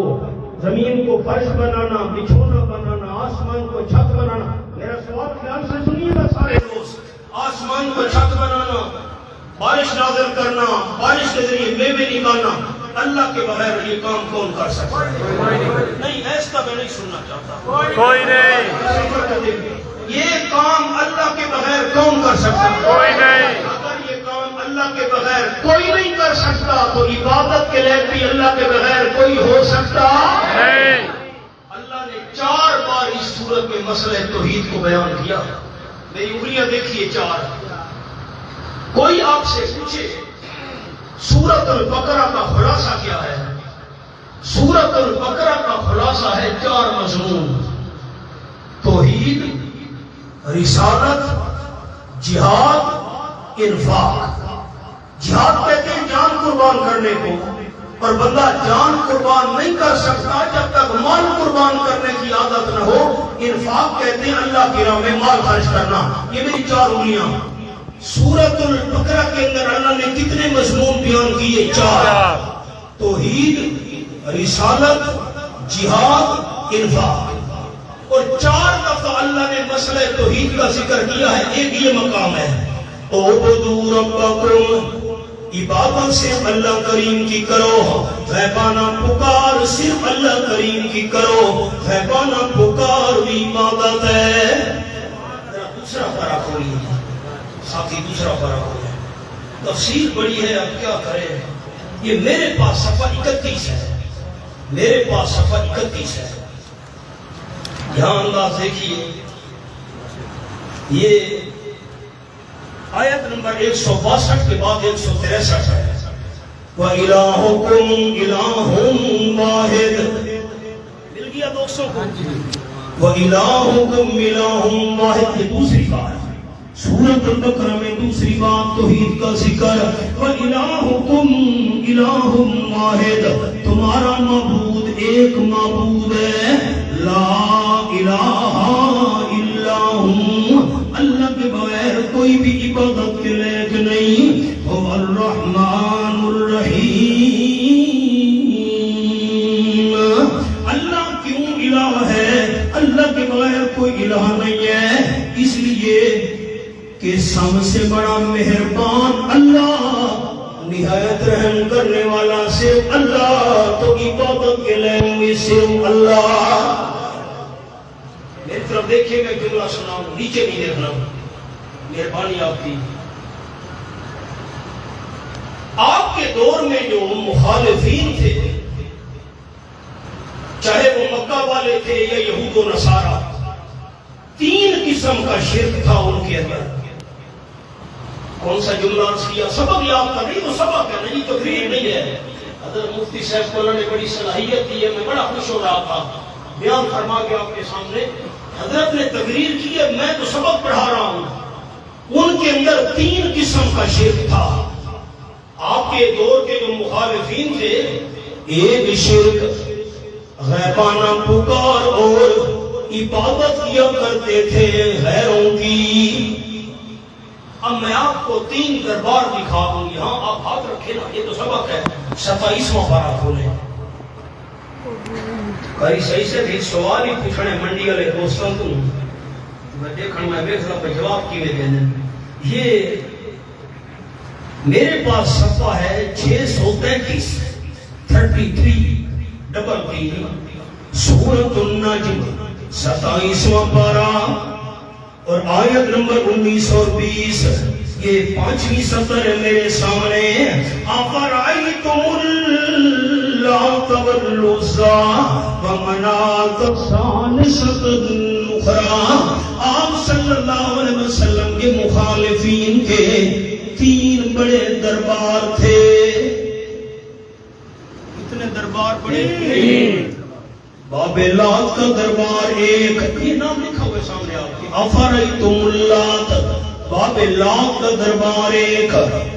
زمین کو فرش بنانا، بچھونا بنانا، آسمان کو چھت بنانا، میرا سوال خیال سے سنیے گا سارے دوست، آسمان کو چھت بنانا، بارش نازل کرنا، بارش کے ذریعے میوے نکالنا، اللہ کے بغیر یہ کام کون کر سکتا ہے؟ نہیں، ایسا میں نہیں سننا چاہتا، کوئی نہیں، یہ کام اللہ کے بغیر کون کر سکتا ہے؟ کوئی نہیں۔ اگر یہ کام اللہ کے بغیر کوئی نہیں کر سکتا تو عبادت کے لیے بھی اللہ کے بغیر کوئی ہو سکتا نہیں۔ اللہ نے 4 بار اس سورت میں مسئلہ توحید کو بیان کیا۔ میری انگلیاں دیکھیے 4۔ کوئی آپ سے پوچھے سورۃ البقرہ کا خلاصہ کیا ہے؟ سورۃ البقرہ کا خلاصہ ہے 4 مضمون: توحید، رسالت، جہاد انفاق، جہاد کہتے ہیں جان قربان کرنے کو، اور بندہ جان قربان نہیں کر سکتا جب تک مال قربان کرنے کی عادت نہ ہو۔ انفاق کہتے ہیں اللہ کی راہ میں مال خرچ کرنا۔ یہ میری 4 انگلیاں۔ سورۃ البقرہ کے اندر اللہ نے کتنے مضمون بیان کیے؟ 4۔ توحید، رسالت، جہاد، انفاق، اور 4 دفعہ اللہ نے مسئلہ توحید کا ذکر کیا ہے۔ ایک یہ مقام ہے، اعبدوا ربکم، عبادت صرف اللہ کریم کی کرو، غیبانہ پکار صرف اللہ کریم کی کرو، غیبانہ پکار بھی عبادت ہے۔ دوسرا فرق ہوئی ہے ساتھی، دوسرا فرق ہو ہے، تفصیل بڑی ہے، اب کیا کریں۔ یہ میرے پاس صفحہ 31 ہے، میرے پاس صفحہ 31 ہے، یہاں انداز دیکھیے، یہ آیت نمبر 162 کے بعد 163 ہے۔ وَإِلَٰهُكُمْ إِلَٰهٌ وَاحِدٌ، مل گیا دوستوں کو؟ وَإِلَٰهُكُمْ إِلَٰهٌ وَاحِدٌ، یہ دوسری بات ہے سورۃ البقرہ میں، دوسری بات توحید کا ذکر۔ وَإِلَٰهُكُمْ إِلَٰهٌ وَاحِدٌ، تمہارا معبود ایک معبود ہے، لا الہ الا ہو، اللہ کے بغیر کوئی بھی عبادت کے لائق نہیں، هو الرحمن الرحیم۔ اللہ کیوں الہ ہے؟ اللہ کے بغیر کوئی الہ نہیں ہے، اس لیے کہ سب سے بڑا مہربان اللہ، نہایت رحم کرنے والا صرف اللہ، تو عبادت کے لائق صرف اللہ۔ میری طرف دیکھیے، میں جملہ سناؤں، نیچے نہیں دیکھنا، مہربانی آپ کی۔ آپ کے دور میں جو مخالفین تھے، چاہے وہ مکہ والے تھے یا یہود و نصارہ، 3 قسم کا شرک تھا ان کے اندر۔ کون سا جملہ عرض کیا؟ سبق یاد کا نہیں، وہ سبق ہے نہیں، تقریر نہیں ہے۔ حضرت مفتی صاحب کو اللہ نے بڑی صلاحیت دی ہے، میں بڑا خوش ہو رہا تھا، بیان فرما کے آپ کے سامنے حضرت نے تقریر کی ہے، میں تو سبق پڑھا رہا ہوں۔ ان کے اندر 3 قسم کا شرک تھا۔ آپ کے دور کے جو مخالفین تھے، ایک شرک غیبانہ پکار اور عبادت کیا کرتے تھے غیروں کی۔ اب میں آپ کو 3 دربار دکھا دوں، یہاں آپ ہاتھ رکھے نا، یہ تو سبق ہے، 27واں پارہ کھولیں۔ کئی صحیح سے بھی سوال ہی پوچھنے منڈی والے دوستوں کو، میں دیکھنا میں دیکھنا پہ جواب کی دینے۔ یہ میرے پاس صفحہ ہے 633 33 سورۃ النجم 27واں پارہ اور آیت نمبر 19 اور 20، یہ 5ویں سطر ہے میرے سامنے۔ أَفَرَأَيْتُمُ اللَّاتَ وَالْعُزَّىٰ وَمَنَاةَ الثَّالِثَةَ الْأُخْرَىٰ، آپ صلی اللہ علیہ وسلم کے مخالفین کے 3 بڑے دربار تھے۔ کتنے دربار بڑے؟ بابلات کا دربار ایک، یہ نام لکھا ہوئے سامنے آپ کے، افرأیتم اللات، بابلات کا دربار ایک،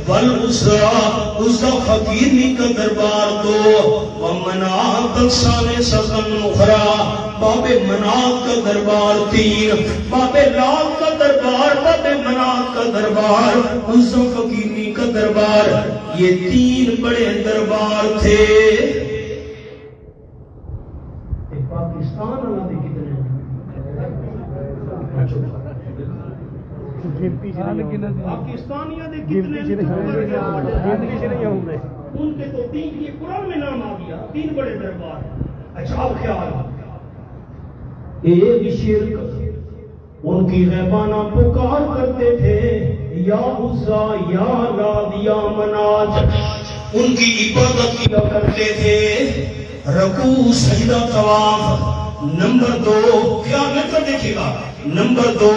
والعزیٰ، عزیٰ فقیرنی کا دربار 2، ومنات الثالثۃ الاخریٰ، باب منات کا دربار 3، بابلات کا دربار، باب منات کا دربار، عزیٰ فقیرنی کا دربار، یہ 3 بڑے دربار تھے۔ پاکستانیاں دے کتنے ان کے تو 3 کی قرآن میں نام آ گیا، 3 بڑے دربار۔ اچھا اب خیال، ایک شرک ان کی غیبانہ پکار کرتے تھے، یا عزیٰ یا لات یا منات، ان کی عبادت کیا کرتے تھے، رکوع سجدہ طواف۔ نمبر 2 خیال رکھ کر دیکھیے گا، نمبر 2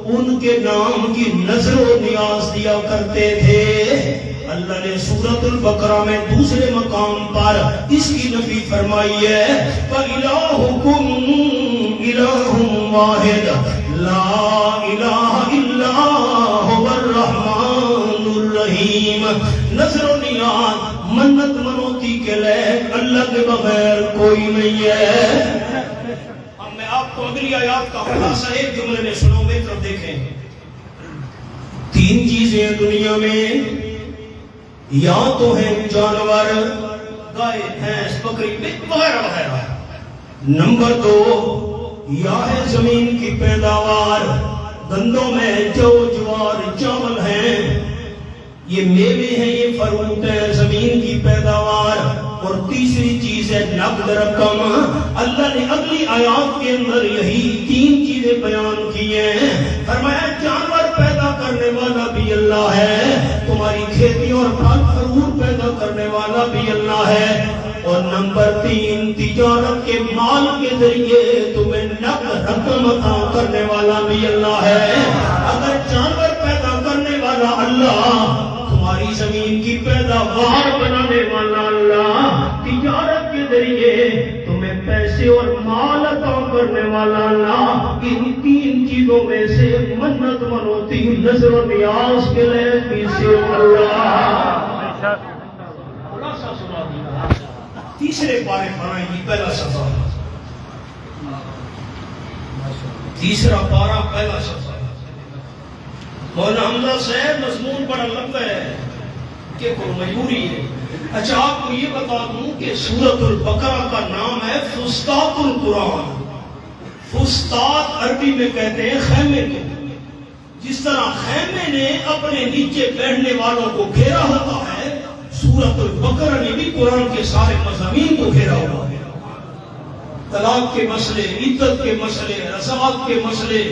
ان کے نام کی نظر و نیاز دیا کرتے تھے۔ اللہ نے سورۃ البقرہ میں دوسرے مقام پر اس کی نفی فرمائی ہے، وَإِلَٰهُكُمْ الہ واحد لا الہ الا هو الرحمن الرحیم. نظر و نیاز منت منوتی کے لائق اللہ کے بغیر کوئی نہیں ہے. اب میں آپ کو اگلی آیات کا خلاصہ ایک جملے میں سنو. میری طرف دیکھیں. تین چیزیں دنیا میں یا تو ہیں جانور گائے بھینس بکری وغیرہ وغیرہ. نمبر دو یا ہے زمین کی پیداوار. گندوں میں جو جوار چاول ہیں یہ میوے ہیں یہ فروٹ ہے زمین کی پیداوار. اور تیسری چیز ہے نقد رقم. اللہ نے اگلی آیات کے اندر یہی تین چیزیں بیان کی ہیں. فرمایا جانور پیدا کرنے والا بھی اللہ ہے, تمہاری کھیتی اور پھل فروٹ پیدا کرنے والا بھی اللہ ہے. اور نمبر تین تجارت کے مال کے ذریعے تمہیں نقد رقم عطا کرنے والا بھی اللہ ہے. اگر جانور پیدا کرنے والا اللہ, تمہاری زمین کی پیداوار بنانے والا اللہ, تجارت کے ذریعے تمہیں پیسے اور مال عطا کرنے والا اللہ, ان تین چیزوں میں سے منت منوتی نظر و نیاز کے لئے بھی صرف اللہ. خلاصہ سنا دیا. تیسرے پارے پڑھائیں گی پہلا صفحہ. تیسرا پارہ پہلا صفحہ. مولانا حمزہ صاحب مضمون بڑا لمبا ہے کہ کوئی مجبوری ہے. اچھا آپ کو یہ بتا دوں کہ سورۃ البقرہ کا نام ہے فسطاط القرآن. فسطاط عربی میں کہتے ہیں خیمے کو. جس طرح خیمے نے اپنے نیچے بیٹھنے والوں کو گھیرا ہوتا ہے, سورۃ البقرہ نے بھی قرآن کے سارے مضامین کو گھیرا ہوا ہے. طلاق کے مسئلے, عدت کے مسئلے, رضاعت کے مسئلے.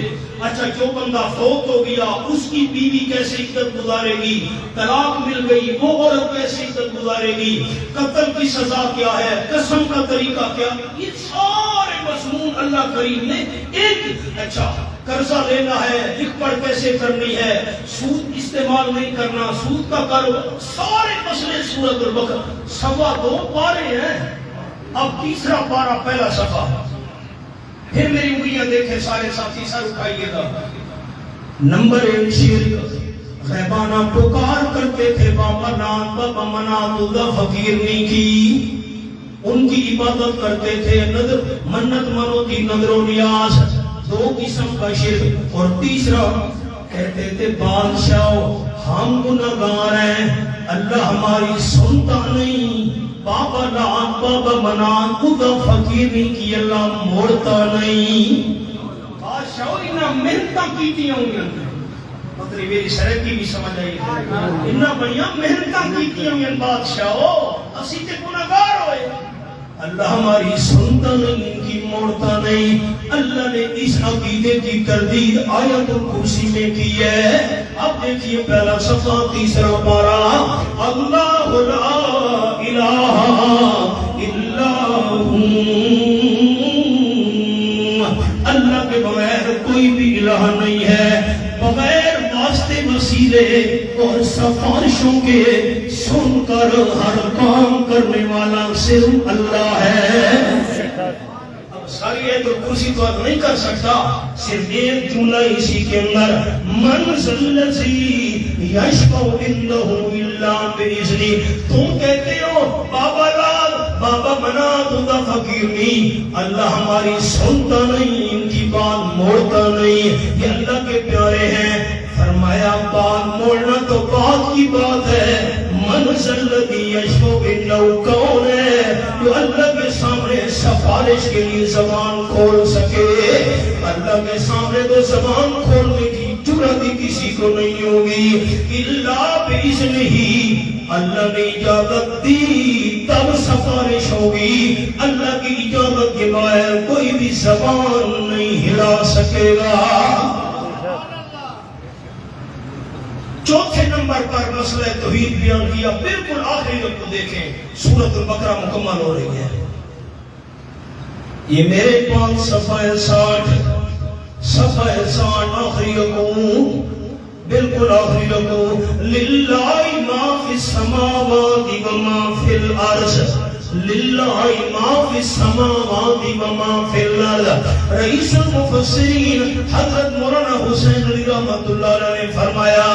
اچھا جو بندہ فوت ہو گیا اس کی بیوی کیسے عدت گزارے گی, طلاق مل گئی وہ عورت کیسے عدت گزارے گی, قتل کی سزا کیا ہے, قسم کا طریقہ کیا, یہ سارے مضمون اللہ کریم نے ایک. اچھا قرضہ لینا ہے, لکھ پڑھ کیسے کرنی ہے, سود استعمال نہیں کرنا, سود کا کاروبار, سارے مسئلے سورۃ البقرہ. 2.25 پارے ہیں. اب تیسرا پارہ پہلا صفحہ. پھر میری انگلیاں دیکھیں سارے ساتھی, سر اٹھائیے گا. نمبر 1 شرک. غیبانہ پکار کرتے تھے بابا نام بابا منات دا فقیر نہیں کی, ان کی عبادت کرتے تھے, نظر منت منوتی نظر و نیاز. 2 قسم کا شرک. اور تیسرا کہتے تھے بادشاہ ہم گنہگار ہیں, اللہ ہماری سنتا نہیں. بابا نام بابا منان خدا فقیر نہیں کی, اللہ موڑتا نہیں. بادشاہ انہاں محنتاں کیتیاں ہوئیں, مطلب میری سرح کی بھی سمجھ آئی, انہاں بڑیاں محنتاں کیتیاں ہوئیں بادشاہ, اسی تے گنہگار ہوئے. اللہ ہماری سنتا نہیں, ان کی موڑتا نہیں. اللہ نے اس عقیدے کی تردید آیت الکرسی میں کی ہے. اب دیکھیے پہلا صفحہ تیسرا پارہ. اللہ لا الہ الا ہو, اللہ کے بغیر کوئی بھی الہ نہیں ہے, بغیر واسطے وسیلے اور سفارشوں کے سن کر ہر کام کرنے والا صرف اللہ ہے. اب ساری ایت الکرسی تو نہیں کر سکتا, صرف ایک جملہ اسی کے اندر, من ذی یشفع عنده الا باذنہ. تم کہتے ہو بابا لال بابا منا خدا فقیر نہیں, اللہ ہماری سنتا نہیں, ان کی بات موڑتا نہیں. یہ اللہ کے پیارے ہیں. فرمایا بات موڑنا تو بات کی بات ہے. من ذی یشفع عنده, کون ہے جو اللہ کے سامنے سفارش کے لیے زبان کھول سکے. اللہ کے سامنے تو زبان کھولنے کی جرأت کسی کو نہیں ہوگی. الا باذنہ, اللہ نے اجازت دی تب سفارش ہوگی. اللہ کی اجازت کے بغیر کوئی بھی زبان نہیں ہلا سکے گا. چوتھے نمبر پر مسئلہ توحید بیان کیا. بالکل آخری کو دیکھیں, سورۃ البقرہ مکمل ہو رہی ہے. یہ میرے پاس صفحہ 60 آخری رکوع, بالکل آخری رکوع. للہ ما فی السماوات و ما فی الارض, للہ ما فی السماوات و ما فی الارض. رئیس المفسرین حضرت مولانا حسین علی رحمۃ اللہ علیہ نے فرمایا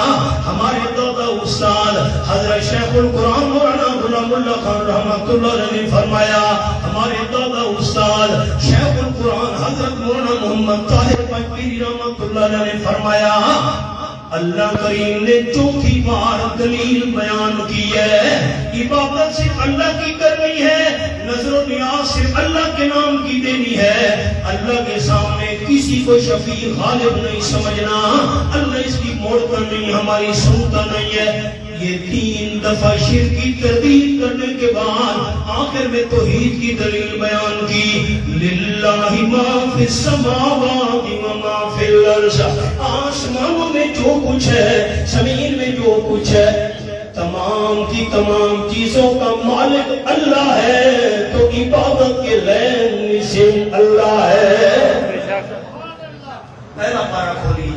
ہمارے دادا استاد حضرت شیخ القرآن مولانا غلام اللہ خان رحمۃ اللہ علیہ نے فرمایا ہمارے دادا استاد شیخ القرآن حضرت مولانا محمد طاہر پنجپیری رحمۃ اللہ علیہ نے فرمایا اللہ کریم نے چوتھی بار دلیل بیان کی ہے عبادت صرف اللہ کی کرنی ہے، نظر و نیاز صرف اللہ کے نام کی دینی ہے، اللہ کے سامنے کسی کو شفیع غالب نہیں سمجھنا، اللہ اس کی موڑتا نہیں ہماری سنتا نہیں ہے. یہ 3 دفعہ شرک کی تردید کرنے کے بعد آخر میں توحید کی دلیل بیان کی. للہ ما فی السماوات و ما فی الارض. آسمانوں میں جو کچھ ہے، زمین میں جو کچھ ہے، تمام کی تمام چیزوں کا مالک اللہ ہے، تو عبادت کے لین سے اللہ ہے. پہلا پارہ کھولی،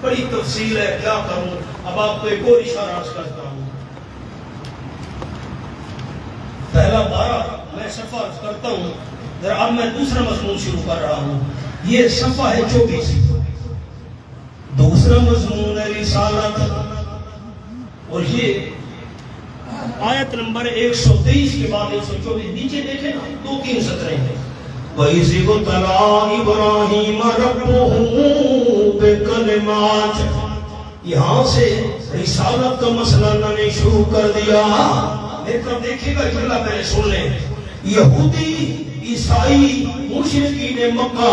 بڑی تفصیل ہے، کیا کروں. اب آپ کو ایک اور اشارہ عرض کرتا ہوں. پہلا پارہ میں صفحہ عرض کرتا ہوں، ذرا اب میں دوسرا مضمون شروع کر رہا ہوں. یہ صفحہ ہے 24. دوسرا مضمون ہے رسالت، اور یہ آیت نمبر 123 کے بعد 124 نیچے دیکھیں نا، 2-3 سطریں ہیں. وَإِذِ ابْتَلَىٰ إِبْرَاهِيمَ رَبُّهُ بِكَلِمَاتٍ. یہاں سے رسالت کا مسئلہ اللہ نے شروع کر دیا. میری طرف دیکھیے گا، جملہ پہلے سن لیں. یہودی، عیسائی، مشرکین مکہ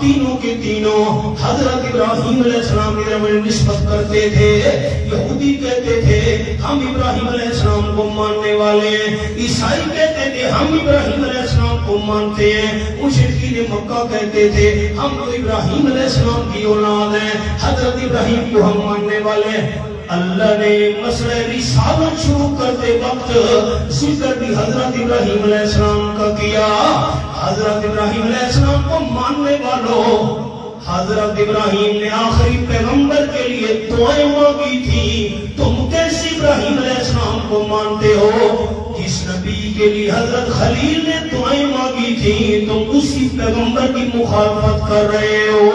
تینوں کے تینوں حضرت ابراہیم علیہ السلام کی طرف نسبت کرتے تھے. یہودی کہتے تھے ہم ابراہیم علیہ السلام کو ماننے والے ہیں، عیسائی کہتے تھے ہم ابراہیم علیہ السلام کو مانتے ہیں، مشرکین مکہ کہتے تھے ہم تو ابراہیم علیہ السلام کی اولاد ہیں، حضرت ابراہیم کو ہم ماننے والے ہیں. اللہ نے مسئلہ رسالت شروع کرتے وقت ذکر بھی حضرت ابراہیم علیہ السلام کا کیا. حضرت ابراہیم علیہ السلام کو ماننے والوں، حضرت ابراہیم نے آخری پیغمبر کے لیے دعائیں مانگی تھی. تم کیسے ابراہیم علیہ السلام کو مانتے ہو جس نبی کے لیے حضرت خلیل نے دعائیں مانگی تھی؟ تم اسی پیغمبر کی مخالفت کر رہے ہو.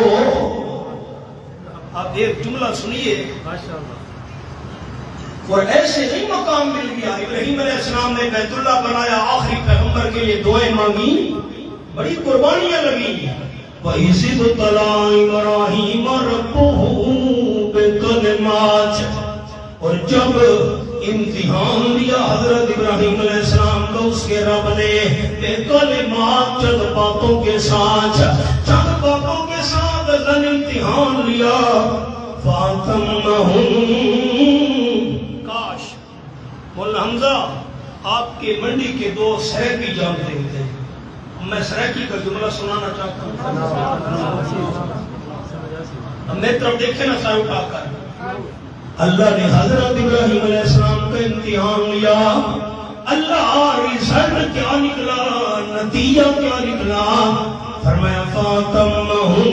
آپ ایک جملہ سنیے، اور ایسے ہی مقام مل گیا. ابراہیم علیہ السلام نے بیت اللہ بنایا، آخری پیغمبر کے لیے دعائیں مانگی، بڑی قربانیاں لگی. وَإِذِ ابْتَلَىٰ إِبْرَاهِيمَ رَبُّهُ بِكَلِمَاتٍ. اور جب امتحان لیا حضرت ابراہیم علیہ السلام کا اس کے رب نے بِكَلِمَاتٍ، چند باتوں کے ساتھ، چند باتوں کے ساتھ اللہ نے امتحان لیا. فَأَتَمَّهُمْ. مولانا حمزہ آپ کے منڈی کے 2 سریکی جانتے ہوتے ہیں، میں سریکی کا جملہ سنانا چاہتا ہوں. اب میری طرف دیکھیں نا سر اٹھا کر. اللہ نے حضرت ابراہیم علیہ السلام کا امتحان لیا. اللہ رزلٹ کیا نکلا، نتیجہ کیا نکلا؟ فرمایا فاتمہم.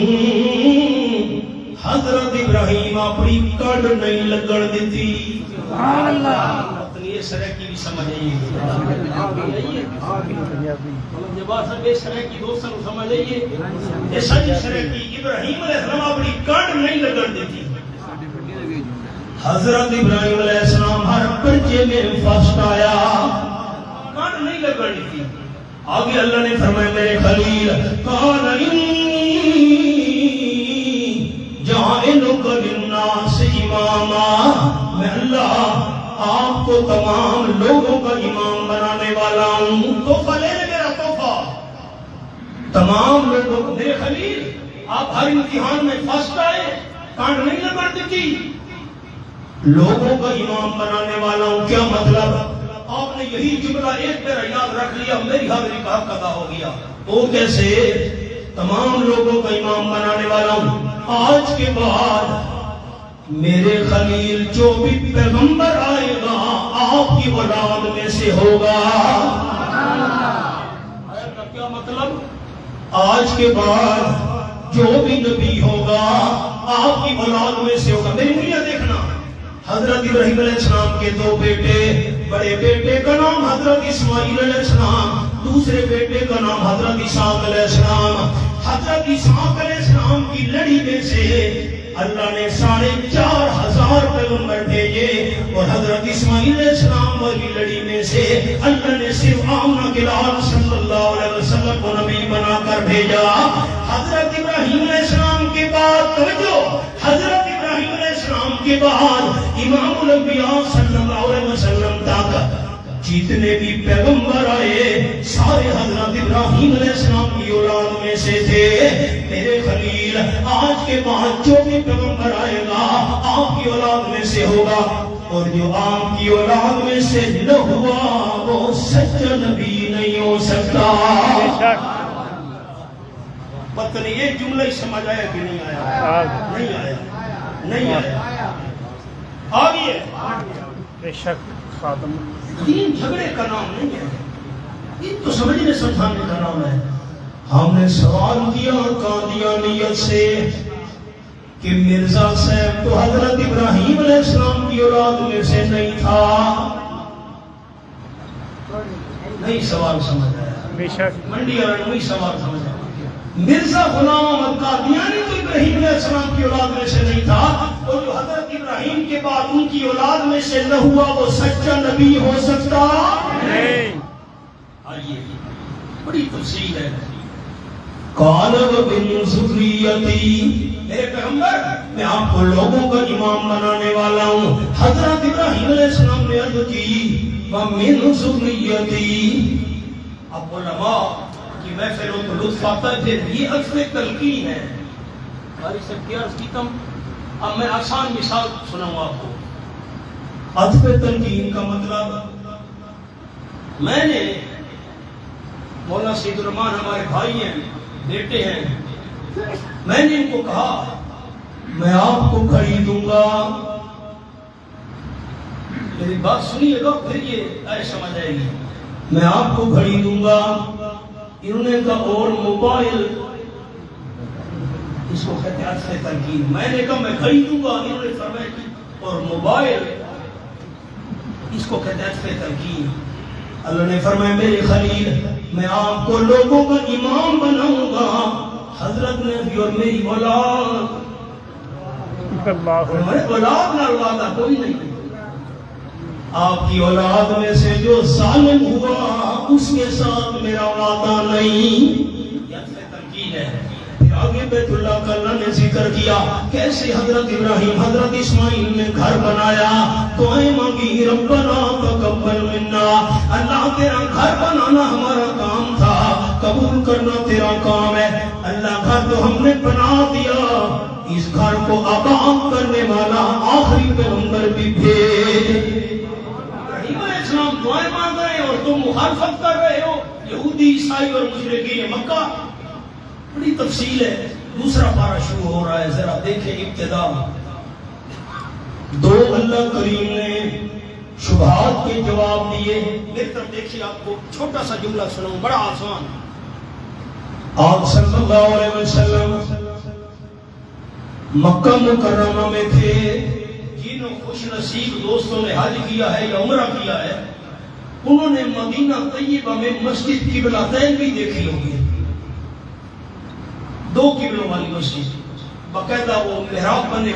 حضرت ابراہیم اپنی کڑ نہیں لگن دیتی. سبحان اللہ. یہ سریکی بھی سمجھ آئیے، سریکی دوستوں کو سمجھ آئیے. یہ سچ سریکی ابراہیم علیہ السلام اپنی کڑ نہیں لگن دیتی. حضرت ابراہیم علیہ السلام ہر پرچے میں فرسٹ آیا، کڑ نہیں لگن دیتی. آگے اللہ نے فرمایا میرے خلیل قال انی جاعلک للناس اماما. میں اللہ آپ کو تمام لوگوں کا امام بنانے والا ہوں. تحفہ لے لے میرا تحفہ. تمام لوگوں کو میرے خلیل آپ ہر امتحان میں فرسٹ آئے، کانڈ نہیں لگڑ دیتی، لوگوں کا امام بنانے والا ہوں. کیا مطلب؟ آپ نے یہی جملہ ایک میرا یاد رکھ لیا، میری حاضری کا حق ادا ہو گیا. تو کیسے؟ تمام لوگوں کا امام بنانے والا ہوں. آج کے بعد میرے خلیل جو بھی پیغمبر آئے گا آپ کی اولاد میں سے ہوگا. کیا مطلب؟ آج کے بعد جو بھی نبی ہوگا آپ کی اولاد میں سے ہوگا. میری انگلیاں دیکھنا، حضرت ابراہیم علیہ السلام کے دو بیٹے، بڑے بیٹے کا نام حضرت اسماعیل علیہ السلام، دوسرے بیٹے کا نام حضرت اسحاق علیہ السلام۔ حضرت اسحاق علیہ السلام کی لڑی میں سے اللہ نے 4,500 پیغمبر بھیجے، اور حضرت اسماعیل علیہ السلام والی لڑی میں سے اللہ نے صرف آمنہ کے لال صلی اللہ علیہ وسلم کو نبی بنا کر بھیجا۔ حضرت ابراہیم علیہ السلام کے بعد توجہ، حضرت ابراہیم علیہ السلام کے بعد امام الانبیاء صلی اللہ علیہ وسلم تک جتنے بھی پیغمبر آئے سارے حضرت ابراہیم علیہ السلام کی اولاد میں سے تھے۔ میرے خلیل، آج کے بعد جو بھی پیغمبر آئے گا آپ کی اولاد میں سے ہوگا، اور جو آپ کی اولاد میں سے نہ ہوا وہ سچا نبی نہیں ہو سکتا۔ پتہ نہیں یہ جملہ ہی سمجھ آیا کہ نہیں آیا؟ نہیں آیا، نہیں آیا، آگے بے شک خاتم دین جھگڑے کا نام نہیں ہے، دین تو سمجھنے سمجھانے کا نام ہے۔ ہم نے سوال کیا قادیانیت سے کہ مرزا صاحب تو حضرت ابراہیم علیہ السلام کی اولاد میں سے نہیں تھا، نہیں سوال سمجھ آیا؟ بے شک منڈی اور نہیں سوال سمجھ آیا؟ مرزا غلام احمد قادیانی تو ابراہیم علیہ السلام کی اولاد میں سے نہیں تھا، اور جو حضرت ابراہیم کے بعد ان کی اولاد میں سے نہ ہوا وہ سچا نبی ہو سکتا نہیں۔ آئیے بڑی تفصیل ہے۔ قال ومن ذریتی، میرے پیغمبر میں آپ کو لوگوں کا امام بنانے والا ہوں۔ حضرت ابراہیم علیہ السلام نے عرض کی ومن ذریتی، اب علماء کی محفلوں کو لطف آتا ہے، پھر یہ عطف تلقین ہے۔ قاری صاحب کی عرض کی تم، اب میں آسان مثال سناؤں آپ کو۔ عطف تلقین کا مطلب، میں نے مولانا سید الرحمان ہمارے بھائی ہیں، بیٹے ہیں، میں نے ان کو کہا میں آپ کو خریدوں گا، میری بات سنیے گا پھر یہ آئے سمجھ آئے گی، میں آپ کو خریدوں گا۔ انہوں نے کہا اور موبائل، اس کو کہتے ہیں عطف تلقین۔ میں نے کہا میں خریدوں گا، انہوں نے فرمایا کہ اور موبائل، اس کو کہتے ہیں عطف تلقین۔ اللہ نے فرمایا میرے خلیل میں آپ کو لوگوں کا امام بناؤں گا، حضرت نے بھی اور میری اولاد، ہمارے اولاد نہ وعدہ کوئی نہیں، آپ کی اولاد میں سے جو ظالم ہوا اس کے ساتھ میرا وعدہ نہیں۔ یہ عطف تلقین ہے۔ پھر آگے بیت اللہ کا اللہ نے ذکر کیا کیسے حضرت ابراہیم حضرت اسماعیل نے گھر بنایا، دعائیں مانگی ربنا تقبل منا، اللہ تیرا گھر بنانا ہمارا کام تھا، قبول کرنا تیرا کام ہے۔ اللہ گھر تو ہم نے بنا دیا، اس گھر کو آباد کرنے والا آخری پیغمبر بھی بھیج۔ اسلام دعائیں مانگ رہے ہیں اور تم مخالفت کر رہے ہو، یہودی عیسائی اور مشرکین مکہ۔ بڑی تفصیل ہے۔ دوسرا پارہ شروع ہو رہا ہے، ذرا دیکھیں ابتدا۔ دو اللہ کریم نے شبہات کے جواب دیے۔ میری طرف دیکھیے، آپ کو چھوٹا سا جملہ سناؤں، بڑا آسان۔ آپ صلی اللہ علیہ وسلم مکہ مکرمہ میں تھے، جنہوں خوش نصیب دوستوں نے حج کیا ہے یا عمرہ کیا ہے، انہوں نے مدینہ طیبہ میں مسجد قبلتین بھی دیکھی ہوگی، دو قبلوں والی مسجد، باقاعدہ وہ محراب بنے